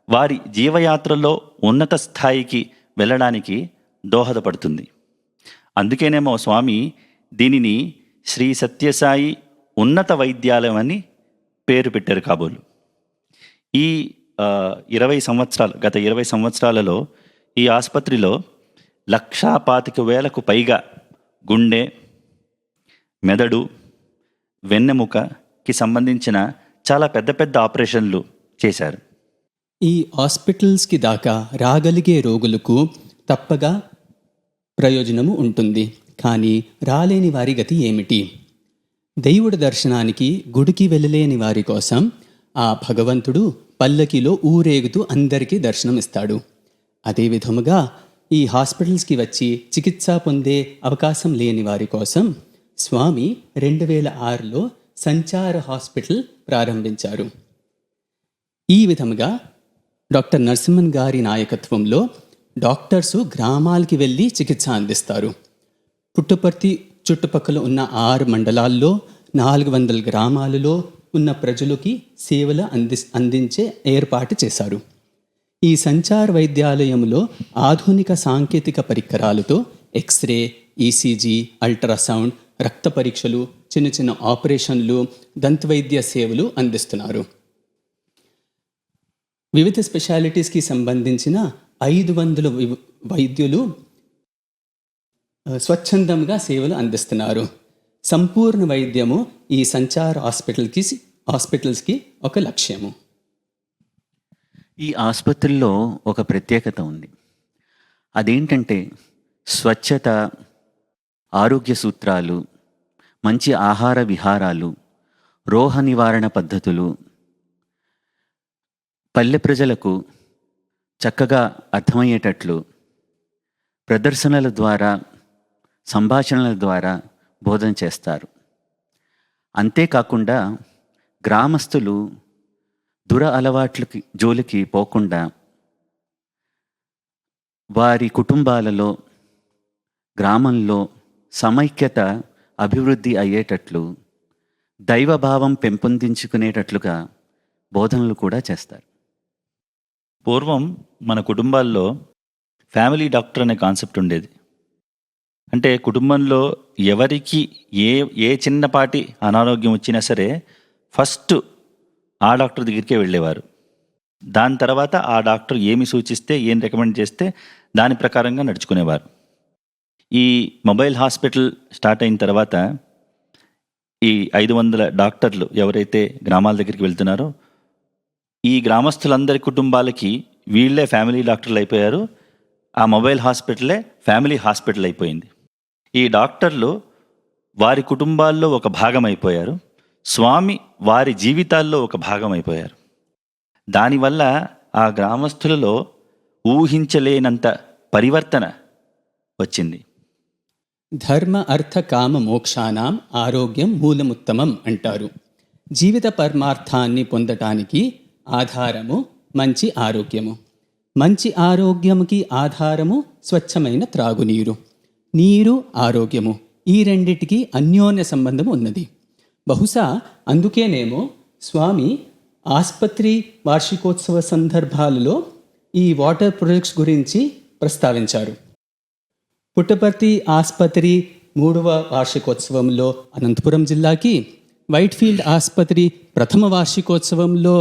S3: వారి జీవయాత్రలో ఉన్నత స్థాయికి వెళ్ళడానికి దోహదపడుతుంది. అందుకేనేమో స్వామి దీనిని శ్రీ సత్యసాయి ఉన్నత వైద్యాలయం అని పేరు పెట్టారు కాబోలు. ఈ గత 20 సంవత్సరాలలో ఈ ఆసుపత్రిలో 1,25,000కు పైగా గుండె, మెదడు, వెన్నెముకకి సంబంధించిన చాలా పెద్ద పెద్ద ఆపరేషన్లు చేశారు.
S4: ఈ హాస్పిటల్స్కి దాకా రాగలిగే రోగులకు తప్పగా ప్రయోజనము ఉంటుంది. కానీ రాలేని వారి గతి ఏమిటి? దేవుడి దర్శనానికి గుడికి వెళ్ళలేని వారి కోసం ఆ భగవంతుడు పల్లకిలో ఊరేగుతూ అందరికీ దర్శనం ఇస్తాడు. అదే విధముగా ఈ హాస్పిటల్స్కి వచ్చి చికిత్స పొందే అవకాశం లేని వారి కోసం స్వామి 2006లో సంచార హాస్పిటల్ ప్రారంభించారు. ఈ విధముగా డాక్టర్ నరసింహన్ గారి నాయకత్వంలో డాక్టర్సు గ్రామాలకి వెళ్ళి చికిత్స అందిస్తారు. పుట్టపర్తి చుట్టుపక్కల ఉన్న 6 మండలాల్లో 400 గ్రామాలలో ఉన్న ప్రజలకి సేవలు అందించే ఏర్పాటు చేశారు. ఈ సంచార్ వైద్యాలయంలో ఆధునిక సాంకేతిక పరికరాలతో ఎక్స్రే, ఈసీజీ, అల్ట్రాసౌండ్, రక్త పరీక్షలు, చిన్న చిన్న ఆపరేషన్లు, దంతవైద్య సేవలు అందిస్తున్నారు. వివిధ స్పెషాలిటీస్కి సంబంధించిన 500 వైద్యులు స్వచ్ఛందంగా సేవలు అందిస్తున్నారు. సంపూర్ణ వైద్యము ఈ సంచార్ హాస్పిటల్స్కి ఒక లక్ష్యము.
S5: ఈ ఆసుపత్రిలో ఒక ప్రత్యేకత ఉంది. అదేంటంటే స్వచ్ఛత, ఆరోగ్య సూత్రాలు, మంచి ఆహార విహారాలు, రోగ నివారణ పద్ధతులు పల్లె ప్రజలకు చక్కగా అర్థమయ్యేటట్లు ప్రదర్శనల ద్వారా, సంభాషణల ద్వారా బోధన చేస్తారు. అంతేకాకుండా గ్రామస్తులు దుర అలవాట్లకి జోలికి పోకుండా వారి కుటుంబాలలో, గ్రామంలో సమైక్యత అభివృద్ధి అయ్యేటట్లు, దైవభావం పెంపొందించుకునేటట్లుగా బోధనలు కూడా చేస్తారు.
S3: పూర్వం మన కుటుంబాల్లో ఫ్యామిలీ డాక్టర్ అనే కాన్సెప్ట్ ఉండేది. అంటే కుటుంబంలో ఎవరికి ఏ చిన్నపాటి అనారోగ్యం వచ్చినా సరే ఫస్ట్ ఆ డాక్టర్ దగ్గరికే వెళ్ళేవారు. దాని తర్వాత ఆ డాక్టర్ ఏమి సూచిస్తే, ఏం రికమెండ్ చేస్తే దాని ప్రకారంగా నడుచుకునేవారు. ఈ మొబైల్ హాస్పిటల్ స్టార్ట్ అయిన తర్వాత ఈ 500 డాక్టర్లు ఎవరైతే గ్రామాల దగ్గరికి వెళ్తున్నారో ఈ గ్రామస్తులందరి కుటుంబాలకి వీళ్ళే ఫ్యామిలీ డాక్టర్లు అయిపోయారు. ఆ మొబైల్ హాస్పిటలే ఫ్యామిలీ హాస్పిటల్ అయిపోయింది. ఈ డాక్టర్లు వారి కుటుంబాల్లో ఒక భాగం అయిపోయారు. స్వామి వారి జీవితాల్లో ఒక భాగం అయిపోయారు. దానివల్ల ఆ గ్రామస్తులలో ఊహించలేనంత పరివర్తన వచ్చింది.
S4: ధర్మ అర్థ కామ మోక్షానాం ఆరోగ్యం మూలముత్తమం అంటారు. జీవిత పరమార్థాన్ని పొందటానికి ఆధారము మంచి ఆరోగ్యము. మంచి ఆరోగ్యముకి ఆధారము స్వచ్ఛమైన త్రాగునీరు. నీరు, ఆరోగ్యము, ఈ రెండిటికి అన్యోన్య సంబంధం ఉన్నది. బహుశా అందుకేనేమో స్వామి ఆసుపత్రి వార్షికోత్సవ సందర్భాలలో ఈ వాటర్ ప్రొజెక్ట్స్ గురించి ప్రస్తావించారు. పుట్టపర్తి ఆసుపత్రి 3వ వార్షికోత్సవంలో అనంతపురం జిల్లాకి, వైట్ఫీల్డ్ ఆసుపత్రి 1వ వార్షికోత్సవంలో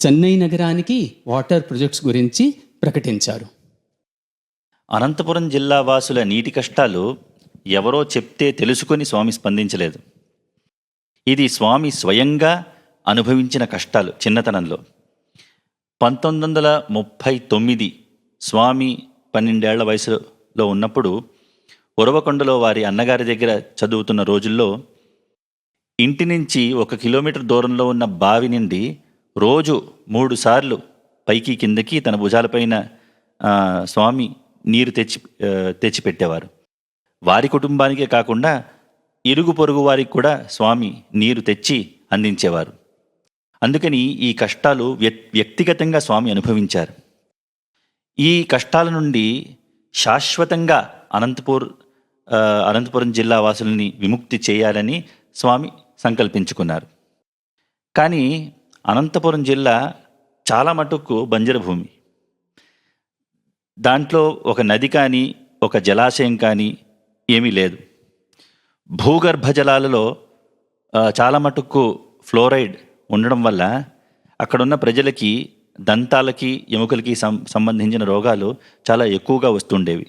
S4: చెన్నై నగరానికి వాటర్ ప్రాజెక్ట్స్ గురించి ప్రకటించారు.
S3: అనంతపురం జిల్లా వాసుల నీటి కష్టాలు ఎవరో చెప్తే తెలుసుకొని స్వామి స్పందించలేదు. ఇది స్వామి స్వయంగా అనుభవించిన కష్టాలు చిన్నతనంలో. 1939 స్వామి 12 ఏళ్ల వయసులో ఉన్నప్పుడు ఉరవకొండలో వారి అన్నగారి దగ్గర చదువుతున్న రోజుల్లో ఇంటి నుంచి 1 కిలోమీటర్ దూరంలో ఉన్న బావి నుండి రోజు 3 సార్లు పైకి కిందకి తన భుజాలపైన స్వామి నీరు తెచ్చిపెట్టేవారు. వారి కుటుంబానికే కాకుండా ఇరుగు పొరుగు వారికి కూడా స్వామి నీరు తెచ్చి అందించేవారు. అందుకని ఈ కష్టాలు వ్యక్తిగతంగా స్వామి అనుభవించారు. ఈ కష్టాల నుండి శాశ్వతంగా అనంతపురం జిల్లా వాసుల్ని విముక్తి చేయాలని స్వామి సంకల్పించుకున్నారు. కానీ అనంతపురం జిల్లా చాలా మటుకు బంజరు భూమి. దాంట్లో ఒక నది కానీ ఒక జలాశయం కానీ ఏమీ లేదు. భూగర్భ జలాలలో చాలా మటుకు ఫ్లోరైడ్ ఉండడం వల్ల అక్కడున్న ప్రజలకి దంతాలకి, ఎముకలకి సంబంధించిన రోగాలు చాలా ఎక్కువగా వస్తుండేవి.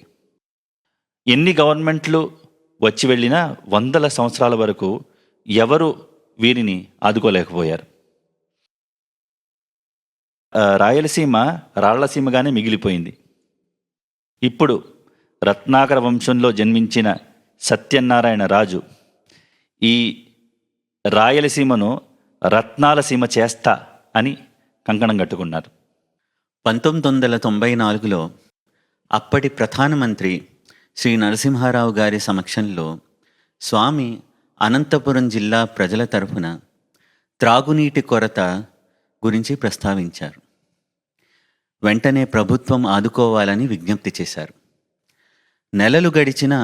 S3: ఎన్ని గవర్నమెంట్లు వచ్చి వెళ్ళినా 100 సంవత్సరాల వరకు ఎవరు వీరిని ఆదుకోలేకపోయారు. రాయలసీమ రాళ్లసీమగానే మిగిలిపోయింది. ఇప్పుడు రత్నాకర వంశంలో జన్మించిన సత్యనారాయణ రాజు ఈ రాయలసీమను రత్నాలసీమ చేస్తా అని కంకణం కట్టుకున్నారు.
S5: 1994లో అప్పటి ప్రధానమంత్రి శ్రీ నరసింహారావు గారి సమక్షంలో స్వామి అనంతపురం జిల్లా ప్రజల తరఫున త్రాగునీటి కొరత గురించి ప్రస్తావించారు. వెంటనే ప్రభుత్వం ఆదుకోవాలని విజ్ఞప్తి చేశారు. నెలలు గడిచినా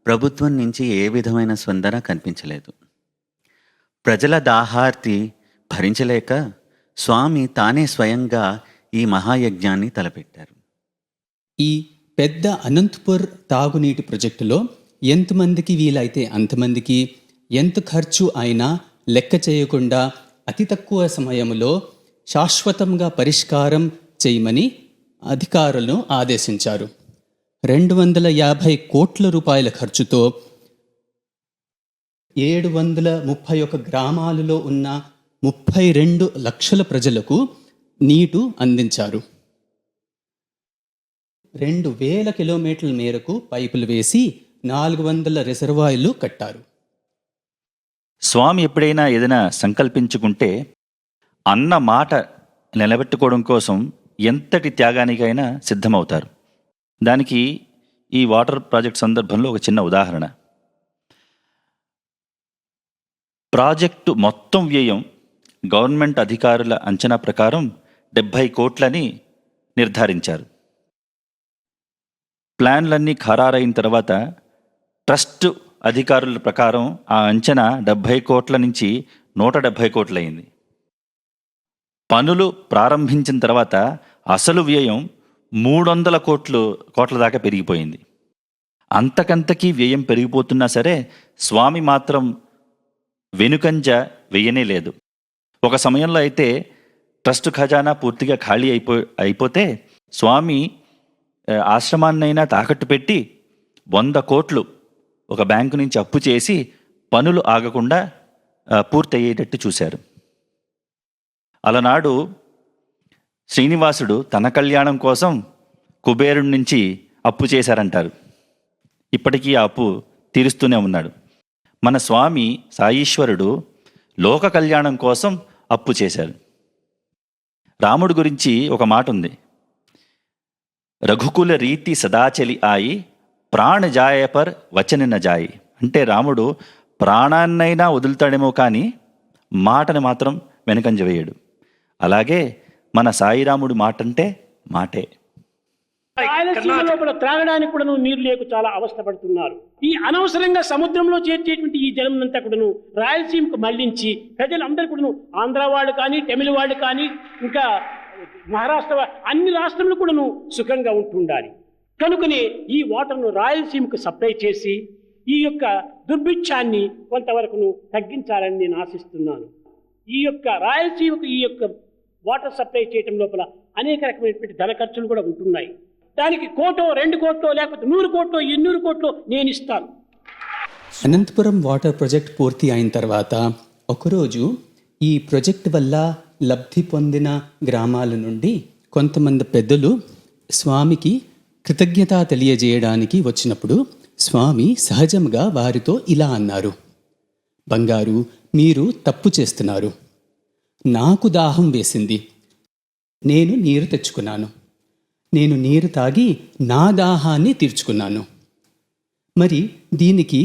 S5: ప్రభుత్వం నుంచి ఏ విధమైన స్పందన కనిపించలేదు. ప్రజల దాహార్తి భరించలేక స్వామి తానే స్వయంగా ఈ మహాయజ్ఞాన్ని తలపెట్టారు.
S4: ఈ పెద్ద అనంతపూర్ తాగునీటి ప్రాజెక్టులో ఎంతమందికి వీలైతే అంతమందికి ఎంత ఖర్చు అయినా లెక్క చేయకుండా అతి తక్కువ సమయంలో శాశ్వతంగా పరిష్కారం చేయమని అధికారులను ఆదేశించారు. 250 కోట్ల రూపాయల ఖర్చుతో 731 గ్రామాలలో ఉన్న 32 లక్షల ప్రజలకు నీరు అందించారు. 2000 కిలోమీటర్ల మేరకు పైపులు వేసి 400 రిజర్వాయర్లు కట్టారు.
S3: స్వామి ఎప్పుడైనా ఏదైనా సంకల్పించుకుంటే అన్న మాట నిలబెట్టుకోవడం కోసం ఎంతటి త్యాగానికైనా సిద్ధమవుతారు. దానికి ఈ వాటర్ ప్రాజెక్ట్ సందర్భంలో ఒక చిన్న ఉదాహరణ. ప్రాజెక్టు మొత్తం వ్యయం గవర్నమెంట్ అధికారుల అంచనా ప్రకారం 70 కోట్లని నిర్ధారించారు. ప్లాన్లన్నీ ఖరారైన తర్వాత ట్రస్ట్ అధికారుల ప్రకారం ఆ అంచనా 70 కోట్ల నుంచి 170 కోట్లయింది. పనులు ప్రారంభించిన తర్వాత అసలు వ్యయం 300 కోట్ల దాకా పెరిగిపోయింది. అంతకంతకీ వ్యయం పెరిగిపోతున్నా సరే స్వామి మాత్రం వెనుకంజ వెయ్యనే లేదు. ఒక సమయంలో అయితే ట్రస్ట్ ఖజానా పూర్తిగా ఖాళీ అయిపోతే స్వామి ఆశ్రమాన్నైనా తాకట్టు పెట్టి 100 కోట్లు ఒక బ్యాంకు నుంచి అప్పు చేసి పనులు ఆగకుండా పూర్తయ్యేటట్టు చూశారు. అలనాడు శ్రీనివాసుడు తన కళ్యాణం కోసం కుబేరుడి నుంచి అప్పు చేశారంటారు. ఇప్పటికీ ఆ అప్పు తీరుస్తూనే ఉన్నాడు. మన స్వామి సాయీశ్వరుడు లోక కళ్యాణం కోసం అప్పు చేశారు. రాముడి గురించి ఒక మాట ఉంది, రఘుకుల రీతి సదాచలి ఆయి ప్రాణ జాయ పర్ వచన న జాయి. అంటే రాముడు ప్రాణాన్నైనా వదులుతాడేమో కానీ మాటని మాత్రం వెనుకంజ వేయడు. అలాగే మన సాయిరాముడి మాట అంటే మాటే.
S6: రాయలసీమ లోపల త్రాగడానికి కూడా నీరు లేక చాలా అవస్థపడుతున్నారు. ఈ అనవసరంగా సముద్రంలో చేర్చేటువంటి ఈ జలమంతా కూడాను రాయలసీమకు మళ్లించి ప్రజలందరూ కూడాను ఆంధ్ర వాళ్ళు కానీ తమిళ వాళ్ళు కానీ ఇంకా మహారాష్ట్ర అన్ని రాష్ట్రంలో కూడాను సుఖంగా ఉంటుండాలి. కనుకనే ఈ వాటర్ను రాయలసీమకు సప్లై చేసి ఈ యొక్క దుర్భిక్షాన్ని కొంతవరకు తగ్గించాలని నేను ఆశిస్తున్నాను. ఈ యొక్క రాయలసీమకు ఈ యొక్క వాటర్ సప్లై చేయటం లోపల అనేక రకమైనటువంటి ధన ఖర్చులు కూడా ఉంటున్నాయి. దానికి 1 కోటో 2 కోట్లో లేకపోతే 100 కోట్లో 200 కోట్లో నేను ఇస్తాను.
S4: అనంతపురం వాటర్ ప్రాజెక్ట్ పూర్తి అయిన తర్వాత ఒకరోజు ఈ ప్రాజెక్ట్ వల్ల లబ్ధి పొందిన గ్రామాల నుండి కొంతమంది పెద్దలు స్వామికి కృతజ్ఞత తెలియజేయడానికి వచ్చినప్పుడు స్వామి సహజంగా వారితో ఇలా అన్నారు, బంగారు, మీరు తప్పు చేస్తున్నారు. నాకు దాహం వేసింది, నేను నీరు తెచ్చుకున్నాను. నేను నీరు తాగి నా దాహాన్ని తీర్చుకున్నాను. మరి దీనికి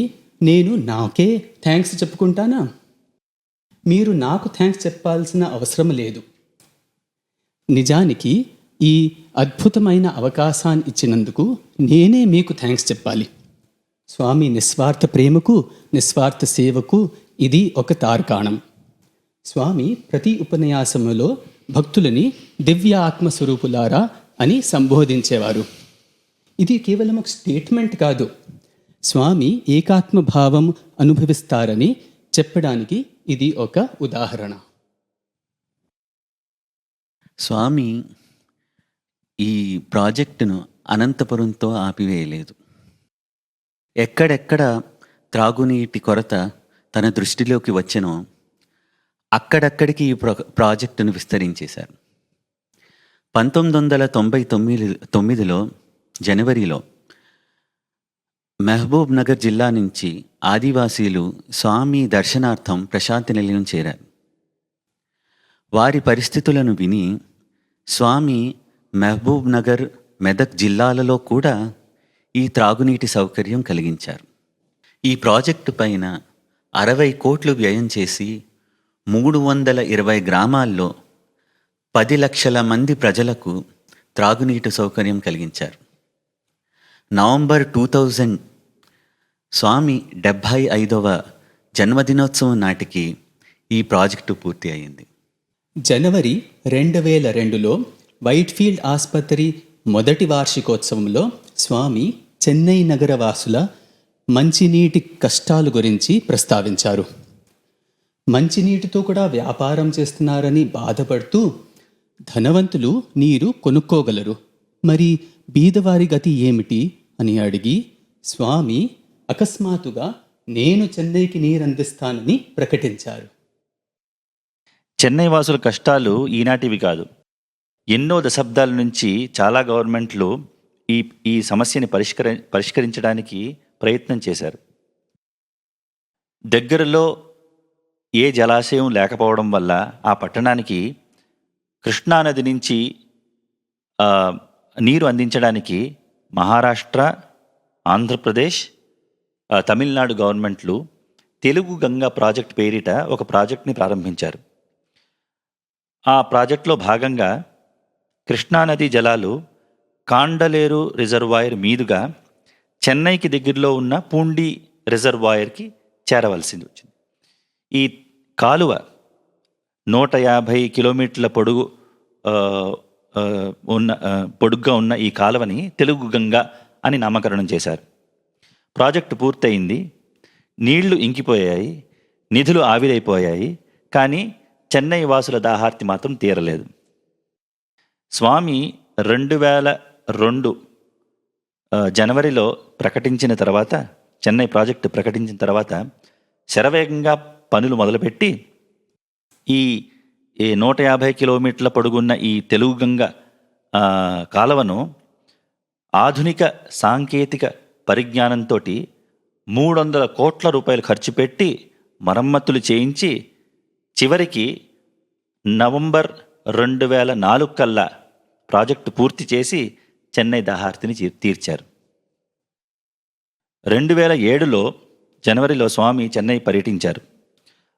S4: నేను నాకే థ్యాంక్స్ చెప్పుకుంటానా? మీరు నాకు థ్యాంక్స్ చెప్పాల్సిన అవసరం లేదు. నిజానికి ఈ అద్భుతమైన అవకాశాన్ని ఇచ్చినందుకు నేనే మీకు థ్యాంక్స్ చెప్పాలి. స్వామి నిస్వార్థ ప్రేమకు, నిస్వార్థ సేవకు ఇది ఒక తార్కాణం. స్వామి ప్రతి ఉపన్యాసములో భక్తులని దివ్య ఆత్మస్వరూపులారా అని సంబోధించేవారు. ఇది కేవలం ఒక స్టేట్మెంట్ కాదు, స్వామి ఏకాత్మ భావం అనుభవిస్తారని చెప్పడానికి ఇది ఒక ఉదాహరణ.
S5: స్వామి ఈ ప్రాజెక్టును అనంతపురంతో ఆపివేయలేదు. ఎక్కడెక్కడ త్రాగునీటి కొరత తన దృష్టిలోకి వచ్చెనో అక్కడక్కడికి ఈ ప్రాజెక్టును విస్తరించేశారు. 1999లో జనవరిలో మహబూబ్ నగర్ జిల్లా నుంచి ఆదివాసీలు స్వామి దర్శనార్థం ప్రశాంతి నిలయం చేరారు. వారి పరిస్థితులను విని స్వామి మహబూబ్ నగర్, మెదక్ జిల్లాలలో కూడా ఈ త్రాగునీటి సౌకర్యం కలిగించారు. ఈ ప్రాజెక్టు పైన 60 కోట్లు వ్యయం చేసి 320 గ్రామాల్లో 10 లక్షల మంది ప్రజలకు త్రాగునీటి సౌకర్యం కలిగించారు. నవంబర్ 2000 స్వామి 75వ జన్మదినోత్సవం నాటికి ఈ ప్రాజెక్టు పూర్తి అయింది.
S4: జనవరి 2002లో వైట్ఫీల్డ్ ఆసుపత్రి మొదటి వార్షికోత్సవంలో స్వామి చెన్నై నగర వాసుల మంచినీటి కష్టాల గురించి ప్రస్తావించారు. మంచినీటితో కూడా వ్యాపారం చేస్తున్నారని బాధపడుతూ, ధనవంతులు నీరు కొనుక్కోగలరు, మరి బీదవారి గతి ఏమిటి అని అడిగి స్వామి అకస్మాత్తుగా నేను చెన్నైకి నీరు అందిస్తానని ప్రకటించారు.
S3: చెన్నై వాసుల కష్టాలు ఈనాటివి కాదు. ఎన్నో దశాబ్దాల నుంచి చాలా గవర్నమెంట్లు ఈ సమస్యని పరిష్కరించడానికి ప్రయత్నం చేశారు. దగ్గరలో ఏ జలాశయం లేకపోవడం వల్ల ఆ పట్టణానికి కృష్ణానది నుంచి నీరు అందించడానికి మహారాష్ట్ర, ఆంధ్రప్రదేశ్, తమిళనాడు గవర్నమెంట్లు తెలుగు గంగా ప్రాజెక్ట్ పేరిట ఒక ప్రాజెక్ట్ని ప్రారంభించారు. ఆ ప్రాజెక్టులో భాగంగా కృష్ణానది జలాలు కాండలేరు రిజర్వాయర్ మీదుగా చెన్నైకి దగ్గరలో ఉన్న పూండి రిజర్వాయర్కి చేరవలసింది వచ్చింది. ఈ కాలువ 150 కిలోమీటర్ల పొడుగ్గా ఉన్న ఈ కాలువని తెలుగు గంగా అని నామకరణం చేశారు. ప్రాజెక్టు పూర్తయింది, నీళ్లు ఇంకిపోయాయి, నిధులు ఆవిరైపోయాయి, కానీ చెన్నై వాసుల దాహార్తి మాత్రం తీరలేదు. స్వామి 2002 జనవరిలో ప్రకటించిన తర్వాత, చెన్నై ప్రాజెక్టు ప్రకటించిన తర్వాత శరవేగంగా పనులు మొదలుపెట్టి ఈ 150 కిలోమీటర్ల పొడుగున్న ఈ తెలుగు గంగ కాలువను ఆధునిక సాంకేతిక పరిజ్ఞానంతో 300 కోట్ల రూపాయలు ఖర్చు పెట్టి మరమ్మతులు చేయించి చివరికి నవంబర్ 2004 కల్లా ప్రాజెక్టు పూర్తి చేసి చెన్నై దాహార్తిని తీర్చారు. 2007లో జనవరిలో స్వామి చెన్నై పర్యటించారు.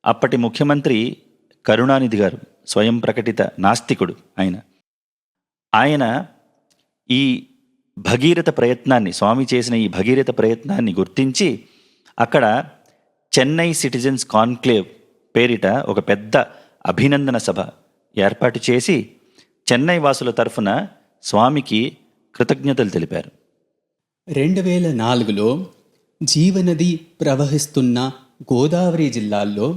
S3: అప్పటి ముఖ్యమంత్రి కరుణానిధి గారు స్వయం ప్రకటిత నాస్తికుడు. ఆయన ఈ భగీరథ ప్రయత్నాన్ని, స్వామి చేసిన ఈ భగీరథ ప్రయత్నాన్ని గుర్తించి అక్కడ చెన్నై సిటిజన్స్ కాన్క్లేవ్ పేరిట ఒక పెద్ద అభినందన సభ ఏర్పాటు చేసి చెన్నై వాసుల తరఫున స్వామికి కృతజ్ఞతలు తెలిపారు.
S4: 2004లో జీవనది ప్రవహిస్తున్న గోదావరి జిల్లాల్లో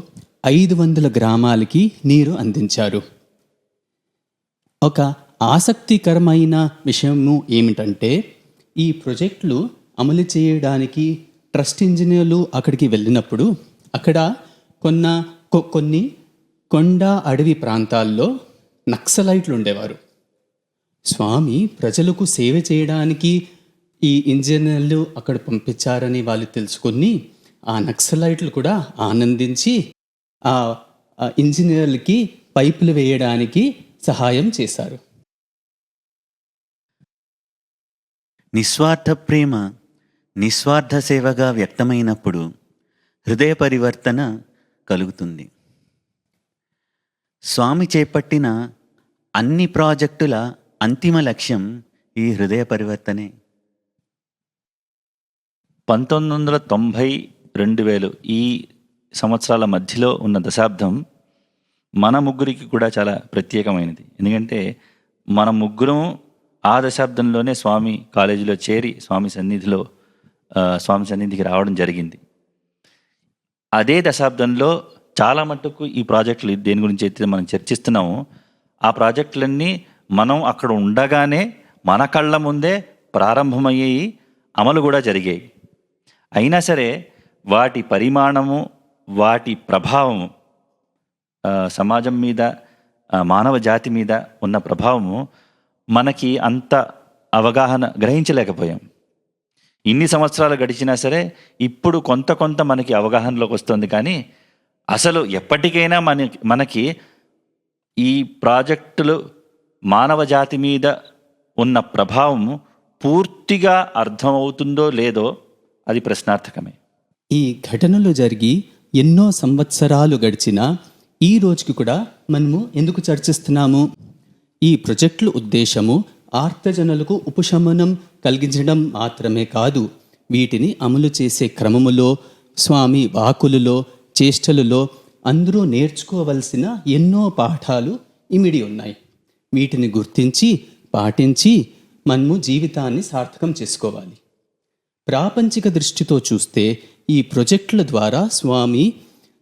S4: 500 గ్రామాలకి నీరు అందించారు. ఒక ఆసక్తికరమైన విషయము ఏమిటంటే, ఈ ప్రాజెక్టులు అమలు చేయడానికి ట్రస్ట్ ఇంజనీర్లు అక్కడికి వెళ్ళినప్పుడు అక్కడ కొన్ని కొండ అడవి ప్రాంతాల్లో నక్సలైట్లు ఉండేవారు. స్వామి ప్రజలకు సేవ చేయడానికి ఈ ఇంజనీర్లు అక్కడ పంపించారని వాళ్ళు తెలుసుకొని ఆ నక్సలైట్లు కూడా ఆనందించి ఆ ఇంజనీర్లకి పైపులు వేయడానికి సహాయం చేశారు.
S5: నిస్వార్థ ప్రేమ నిస్వార్థ సేవగా వ్యక్తమైనప్పుడు హృదయ పరివర్తన కలుగుతుంది. స్వామి చేపట్టిన అన్ని ప్రాజెక్టుల అంతిమ లక్ష్యం ఈ హృదయ పరివర్తనే.
S3: 1990-2000 ఈ సంవత్సరాల మధ్యలో ఉన్న దశాబ్దం మన ముగ్గురికి కూడా చాలా ప్రత్యేకమైనది. ఎందుకంటే మన ముగ్గురం ఆ దశాబ్దంలోనే స్వామి కాలేజీలో చేరి స్వామి సన్నిధికి రావడం జరిగింది. అదే దశాబ్దంలో చాలా మట్టుకు ఈ ప్రాజెక్టులు, దేని గురించి అయితే మనం చర్చిస్తున్నామో ఆ ప్రాజెక్టులన్నీ మనం అక్కడ ఉండగానే మన కళ్ళ ముందే ప్రారంభమయ్యాయి, అమలు కూడా జరిగాయి. అయినా సరే వాటి పరిమాణము, వాటి ప్రభావము, సమాజం మీద, మానవ జాతి మీద ఉన్న ప్రభావము మనకి అంత అవగాహన గ్రహించలేకపోయాం. ఇన్ని సంవత్సరాలు గడిచినా సరే ఇప్పుడు కొంత మనకి అవగాహనలోకి వస్తుంది. కానీ అసలు ఎప్పటికైనా మనకి ఈ ప్రాజెక్టులు మానవ జాతి మీద ఉన్న ప్రభావం పూర్తిగా అర్థమవుతుందో లేదో అది ప్రశ్నార్థకమే.
S4: ఈ ఘటనలు జరిగి ఎన్నో సంవత్సరాలు గడిచినా ఈ రోజుకి కూడా మనము ఎందుకు చర్చిస్తున్నాము? ఈ ప్రాజెక్టుల ఉద్దేశము ఆర్తజనులకు ఉపశమనం కలిగించడం మాత్రమే కాదు, వీటిని అమలు చేసే క్రమములో, స్వామి వాకులలో, చేష్టలలో అందరూ నేర్చుకోవలసిన ఎన్నో పాఠాలు ఇమిడి ఉన్నాయి. వీటిని గుర్తించి పాటించి మనము జీవితాన్ని సార్థకం చేసుకోవాలి. ప్రాపంచిక దృష్టితో చూస్తే ఈ ప్రాజెక్టుల ద్వారా స్వామి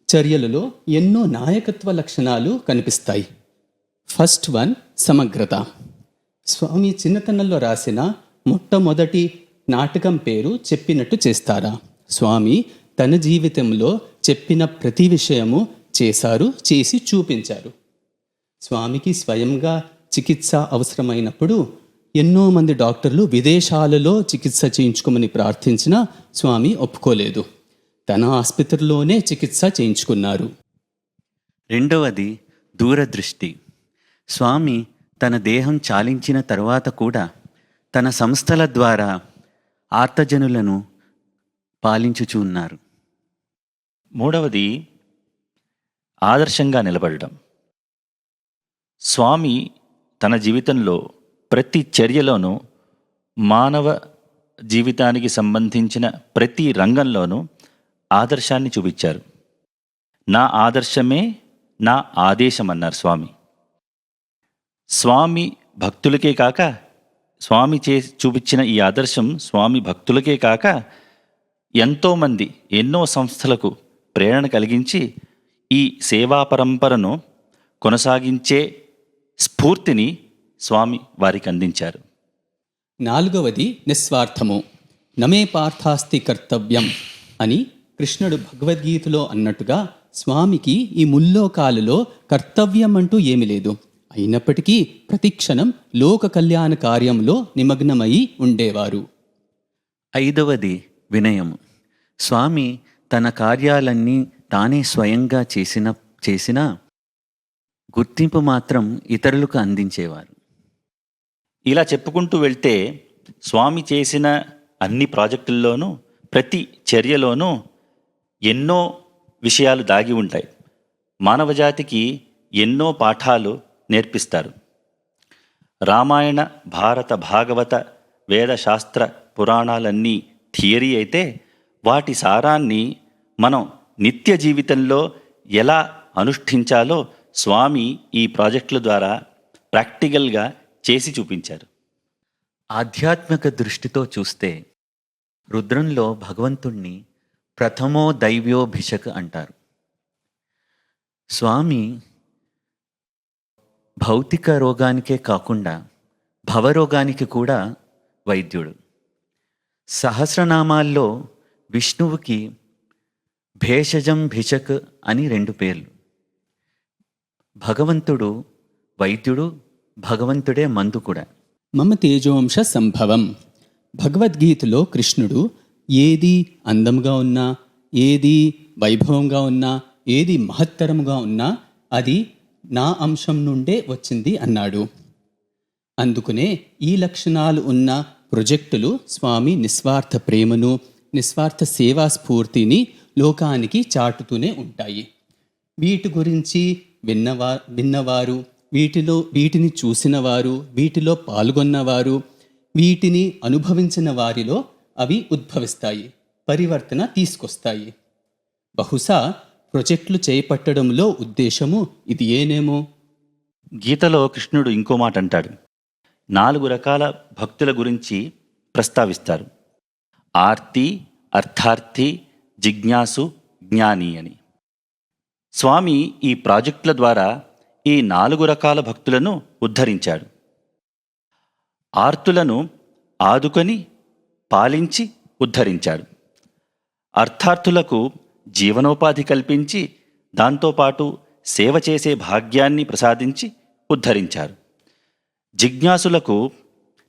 S4: చర్యలలో ఎన్నో నాయకత్వ లక్షణాలు కనిపిస్తాయి. ఫస్ట్ వన్, సమగ్రత. స్వామి చిన్నతనంలో రాసిన మొట్టమొదటి నాటకం పేరు చెప్పినట్టు చేస్తారా. స్వామి తన జీవితంలో చెప్పిన ప్రతి విషయము చేశారు, చేసి చూపించారు. స్వామికి స్వయంగా చికిత్స అవసరమైనప్పుడు ఎన్నో మంది డాక్టర్లు విదేశాలలో చికిత్స చేయించుకోమని ప్రార్థించినా స్వామి ఒప్పుకోలేదు. తన ఆసుపత్రిలోనే చికిత్స చేయించుకున్నారు.
S5: రెండవది దూరదృష్టి. స్వామి తన దేహం చాలించిన తరువాత కూడా తన సంస్థల ద్వారా ఆర్తజనులను పాలించుచూ ఉన్నారు.
S3: మూడవది ఆదర్శంగా నిలబడడం. స్వామి తన జీవితంలో ప్రతి చర్యలోనూ మానవ జీవితానికి సంబంధించిన ప్రతి రంగంలోనూ ఆదర్శాన్ని చూపించారు. నా ఆదర్శమే నా ఆదేశం అన్నారు స్వామి. స్వామి భక్తులకే కాక స్వామి చూపించిన ఈ ఆదర్శం స్వామి భక్తులకే కాక ఎంతోమంది ఎన్నో సంస్థలకు ప్రేరణ కలిగించి ఈ సేవా పరంపరను కొనసాగించే స్ఫూర్తిని స్వామి వారికి అందించారు.
S4: నాలుగవది నిస్వార్థము. నమే పార్థాస్తి కర్తవ్యం అని కృష్ణుడు భగవద్గీతలో అన్నట్టుగా స్వామికి ఈ ముల్లోకాలలో కర్తవ్యం అంటూ ఏమీ లేదు. అయినప్పటికీ ప్రతిక్షణం లోక కళ్యాణ కార్యంలో నిమగ్నమై ఉండేవారు.
S5: ఐదవది వినయము. స్వామి తన కార్యాలన్నీ తానే స్వయంగా చేసిన గుర్తింపు మాత్రం ఇతరులకు అందించేవారు.
S3: ఇలా చెప్పుకుంటూ వెళ్తే స్వామి చేసిన అన్ని ప్రాజెక్టుల్లోనూ ప్రతి చర్యలోనూ ఎన్నో విషయాలు దాగి ఉంటాయి. మానవజాతికి ఎన్నో పాఠాలు నేర్పిస్తారు. రామాయణ, భారత, భాగవత, వేదశాస్త్ర పురాణాలన్నీ థియరీ అయితే వాటి సారాన్ని మనం నిత్య జీవితంలో ఎలా అనుష్ఠించాలో స్వామి ఈ ప్రాజెక్టుల ద్వారా ప్రాక్టికల్గా చేసి చూపించారు.
S5: ఆధ్యాత్మిక దృష్టితో చూస్తే రుద్రంలో భగవంతుణ్ణి ప్రథమో దైవ్యోభిషక్ అంటారు. స్వామి భౌతిక రోగానికే కాకుండా భవరోగానికి కూడా వైద్యుడు. సహస్రనామాల్లో విష్ణువుకి భేషజం భిషక్ అని 2 పేర్లు. భగవంతుడు వైద్యుడు, భగవంతుడే మందు కూడా.
S4: మమ తేజోంశ సంభవం. భగవద్గీతలో కృష్ణుడు ఏది అందంగా ఉన్నా, ఏది వైభవంగా ఉన్నా, ఏది మహత్తరముగా ఉన్నా అది నా అంశం నుండే వచ్చింది అన్నాడు. అందుకనే ఈ లక్షణాలు ఉన్న ప్రాజెక్టులు స్వామి నిస్వార్థ ప్రేమను, నిస్వార్థ సేవా స్ఫూర్తిని లోకానికి చాటుతూనే ఉంటాయి. వీటి గురించి విన్నవారు, వీటిని చూసిన వారు, వీటిలో పాల్గొన్నవారు, వీటిని అనుభవించిన వారిలో అవి ఉద్భవిస్తాయి, పరివర్తన తీసుకొస్తాయి. బహుశా ప్రాజెక్టులు చేపట్టడంలో ఉద్దేశము ఇది ఏనేమో.
S3: గీతలో కృష్ణుడు ఇంకో మాట అంటాడు. 4 రకాల భక్తుల గురించి ప్రస్తావిస్తారు. ఆర్తి, అర్థార్థి, జిజ్ఞాసు, జ్ఞాని అని. స్వామి ఈ ప్రాజెక్టుల ద్వారా ఈ 4 రకాల భక్తులను ఉద్ధరించాడు. ఆర్తులను ఆదుకొని పాలించి ఉద్ధరించాడు. అర్థార్థులకు జీవనోపాధి కల్పించి దాంతోపాటు సేవ చేసే భాగ్యాన్ని ప్రసాదించి ఉద్ధరించారు. జిజ్ఞాసులకు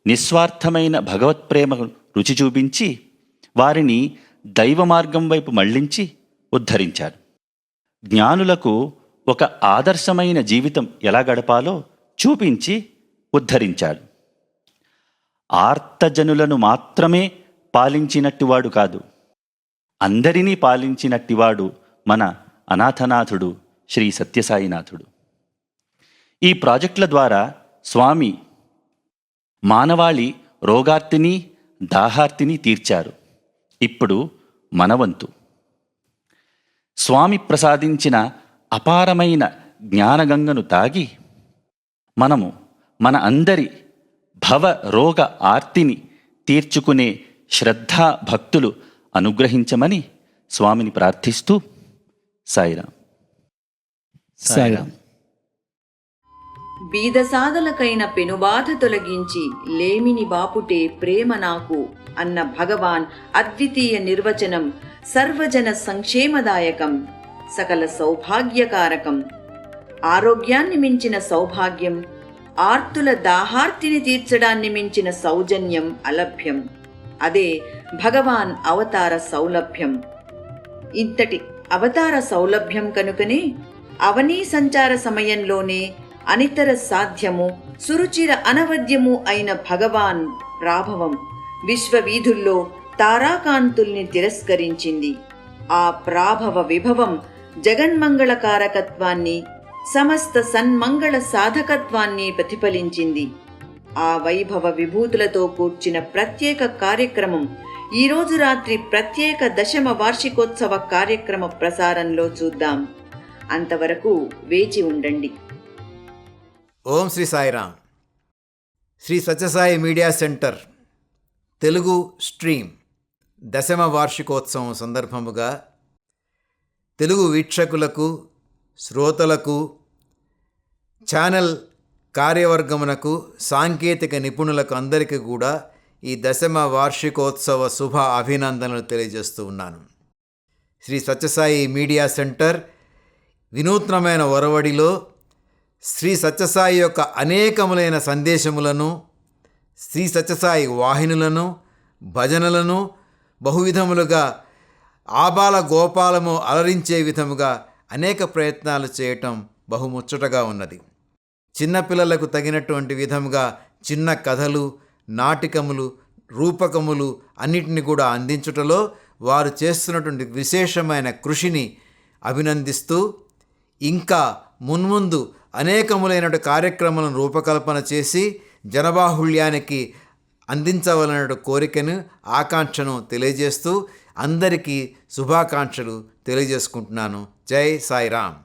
S3: నిస్వార్థమైన భగవత్ప్రేమ రుచి చూపించి వారిని దైవ మార్గం వైపు మళ్లించి ఉద్ధరించారు. జ్ఞానులకు ఒక ఆదర్శమైన జీవితం ఎలా గడపాలో చూపించి ఉద్ధరించాడు. ఆర్తజనులను మాత్రమే పాలించినట్టివాడు కాదు, అందరినీ పాలించినట్టివాడు మన అనాథనాథుడు శ్రీ సత్యసాయినాథుడు. ఈ ప్రాజెక్టుల ద్వారా స్వామి మానవాళి రోగార్తిని, దాహార్తిని తీర్చారు. ఇప్పుడు మనవంతు. స్వామి ప్రసాదించిన అపారమైన జ్ఞానగంగను తాగి మనము మన అందరి భవ రోగ ఆర్తిని తీర్చుకునే శ్రద్ధా భక్తులు అనుగ్రహించమని స్వామిని ప్రార్థిస్తూ సాయిరాం.
S4: సాయిరాం.
S2: బీదసాదలకైన పెనుబాధ తొలగించి లేమిని బాపుటే ప్రేమ నాకు అన్న భగవాన్ అద్వితీయ నిర్వచనం సర్వజన సంక్షేమదాయకం, సకల సౌభాగ్యకారకం. ఆరోగ్యాన్ని మించిన సౌభాగ్యం, ఆర్తుల దాహార్తిని తీర్చడాన్ని మించిన సౌజన్యం అలభ్యం. అదే భగవాన్ అవతార సౌలభ్యం. ఇంతటి అవతార సౌలభ్యం కనుకనే అవనీ సంచార సమయంలోనే అనితర సాధ్యము సురుచిర అనవద్యము అయిన భగవాన్ ప్రాభవం విశ్వవీధుల్లో తారాకాంతుల్ని తిరస్కరించింది. ఆ ప్రాభవ విభవం జగన్మంగళకారకత్వాన్ని, సమస్త సన్మంగళ సాధకత్వాన్ని ప్రతిఫలించింది. ఆ వైభవ విభూతులతో కూర్చిన ప్రత్యేక కార్యక్రమం ఈరోజు రాత్రి ప్రత్యేక 10వ వార్షికోత్సవ కార్యక్రమ ప్రసారంలో చూద్దాం. అంతవరకు వేచి ఉండండి.
S7: Om Shri Sairam. Shri Sathya Sai media centre Telugu stream 10వ వార్షికోత్సవం సందర్భముగా తెలుగు వీక్షకులకు, శ్రోతలకు, ఛానల్ కార్యవర్గమునకు, సాంకేతిక నిపుణులకు అందరికీ కూడా ఈ 10వ వార్షికోత్సవ శుభ అభినందనలు తెలియజేస్తూ ఉన్నాను. శ్రీ సత్యసాయి మీడియా సెంటర్ వినూత్నమైన ఒరవడిలో శ్రీ సత్యసాయి యొక్క అనేకములైన సందేశములను, శ్రీ సత్యసాయి వాహినులను, భజనలను బహువిధములుగా ఆబాల గోపాలము అలరించే విధముగా అనేక ప్రయత్నాలు చేయటం బహుముచ్చటగా ఉన్నది. చిన్నపిల్లలకు తగినటువంటి విధముగా చిన్న కథలు, నాటికములు, రూపకములు అన్నిటిని కూడా అందించుటలో వారు చేస్తున్నటువంటి విశేషమైన కృషిని అభినందిస్తూ, ఇంకా మున్ముందు అనేకములైనటువంటి కార్యక్రమాలను రూపకల్పన చేసి జనబాహుళ్యానికి అందించవలన కోరికను, ఆకాంక్షను తెలియజేస్తూ అందరికీ శుభాకాంక్షలు తెలియజేసుకుంటున్నాను. జై సాయిరామ్.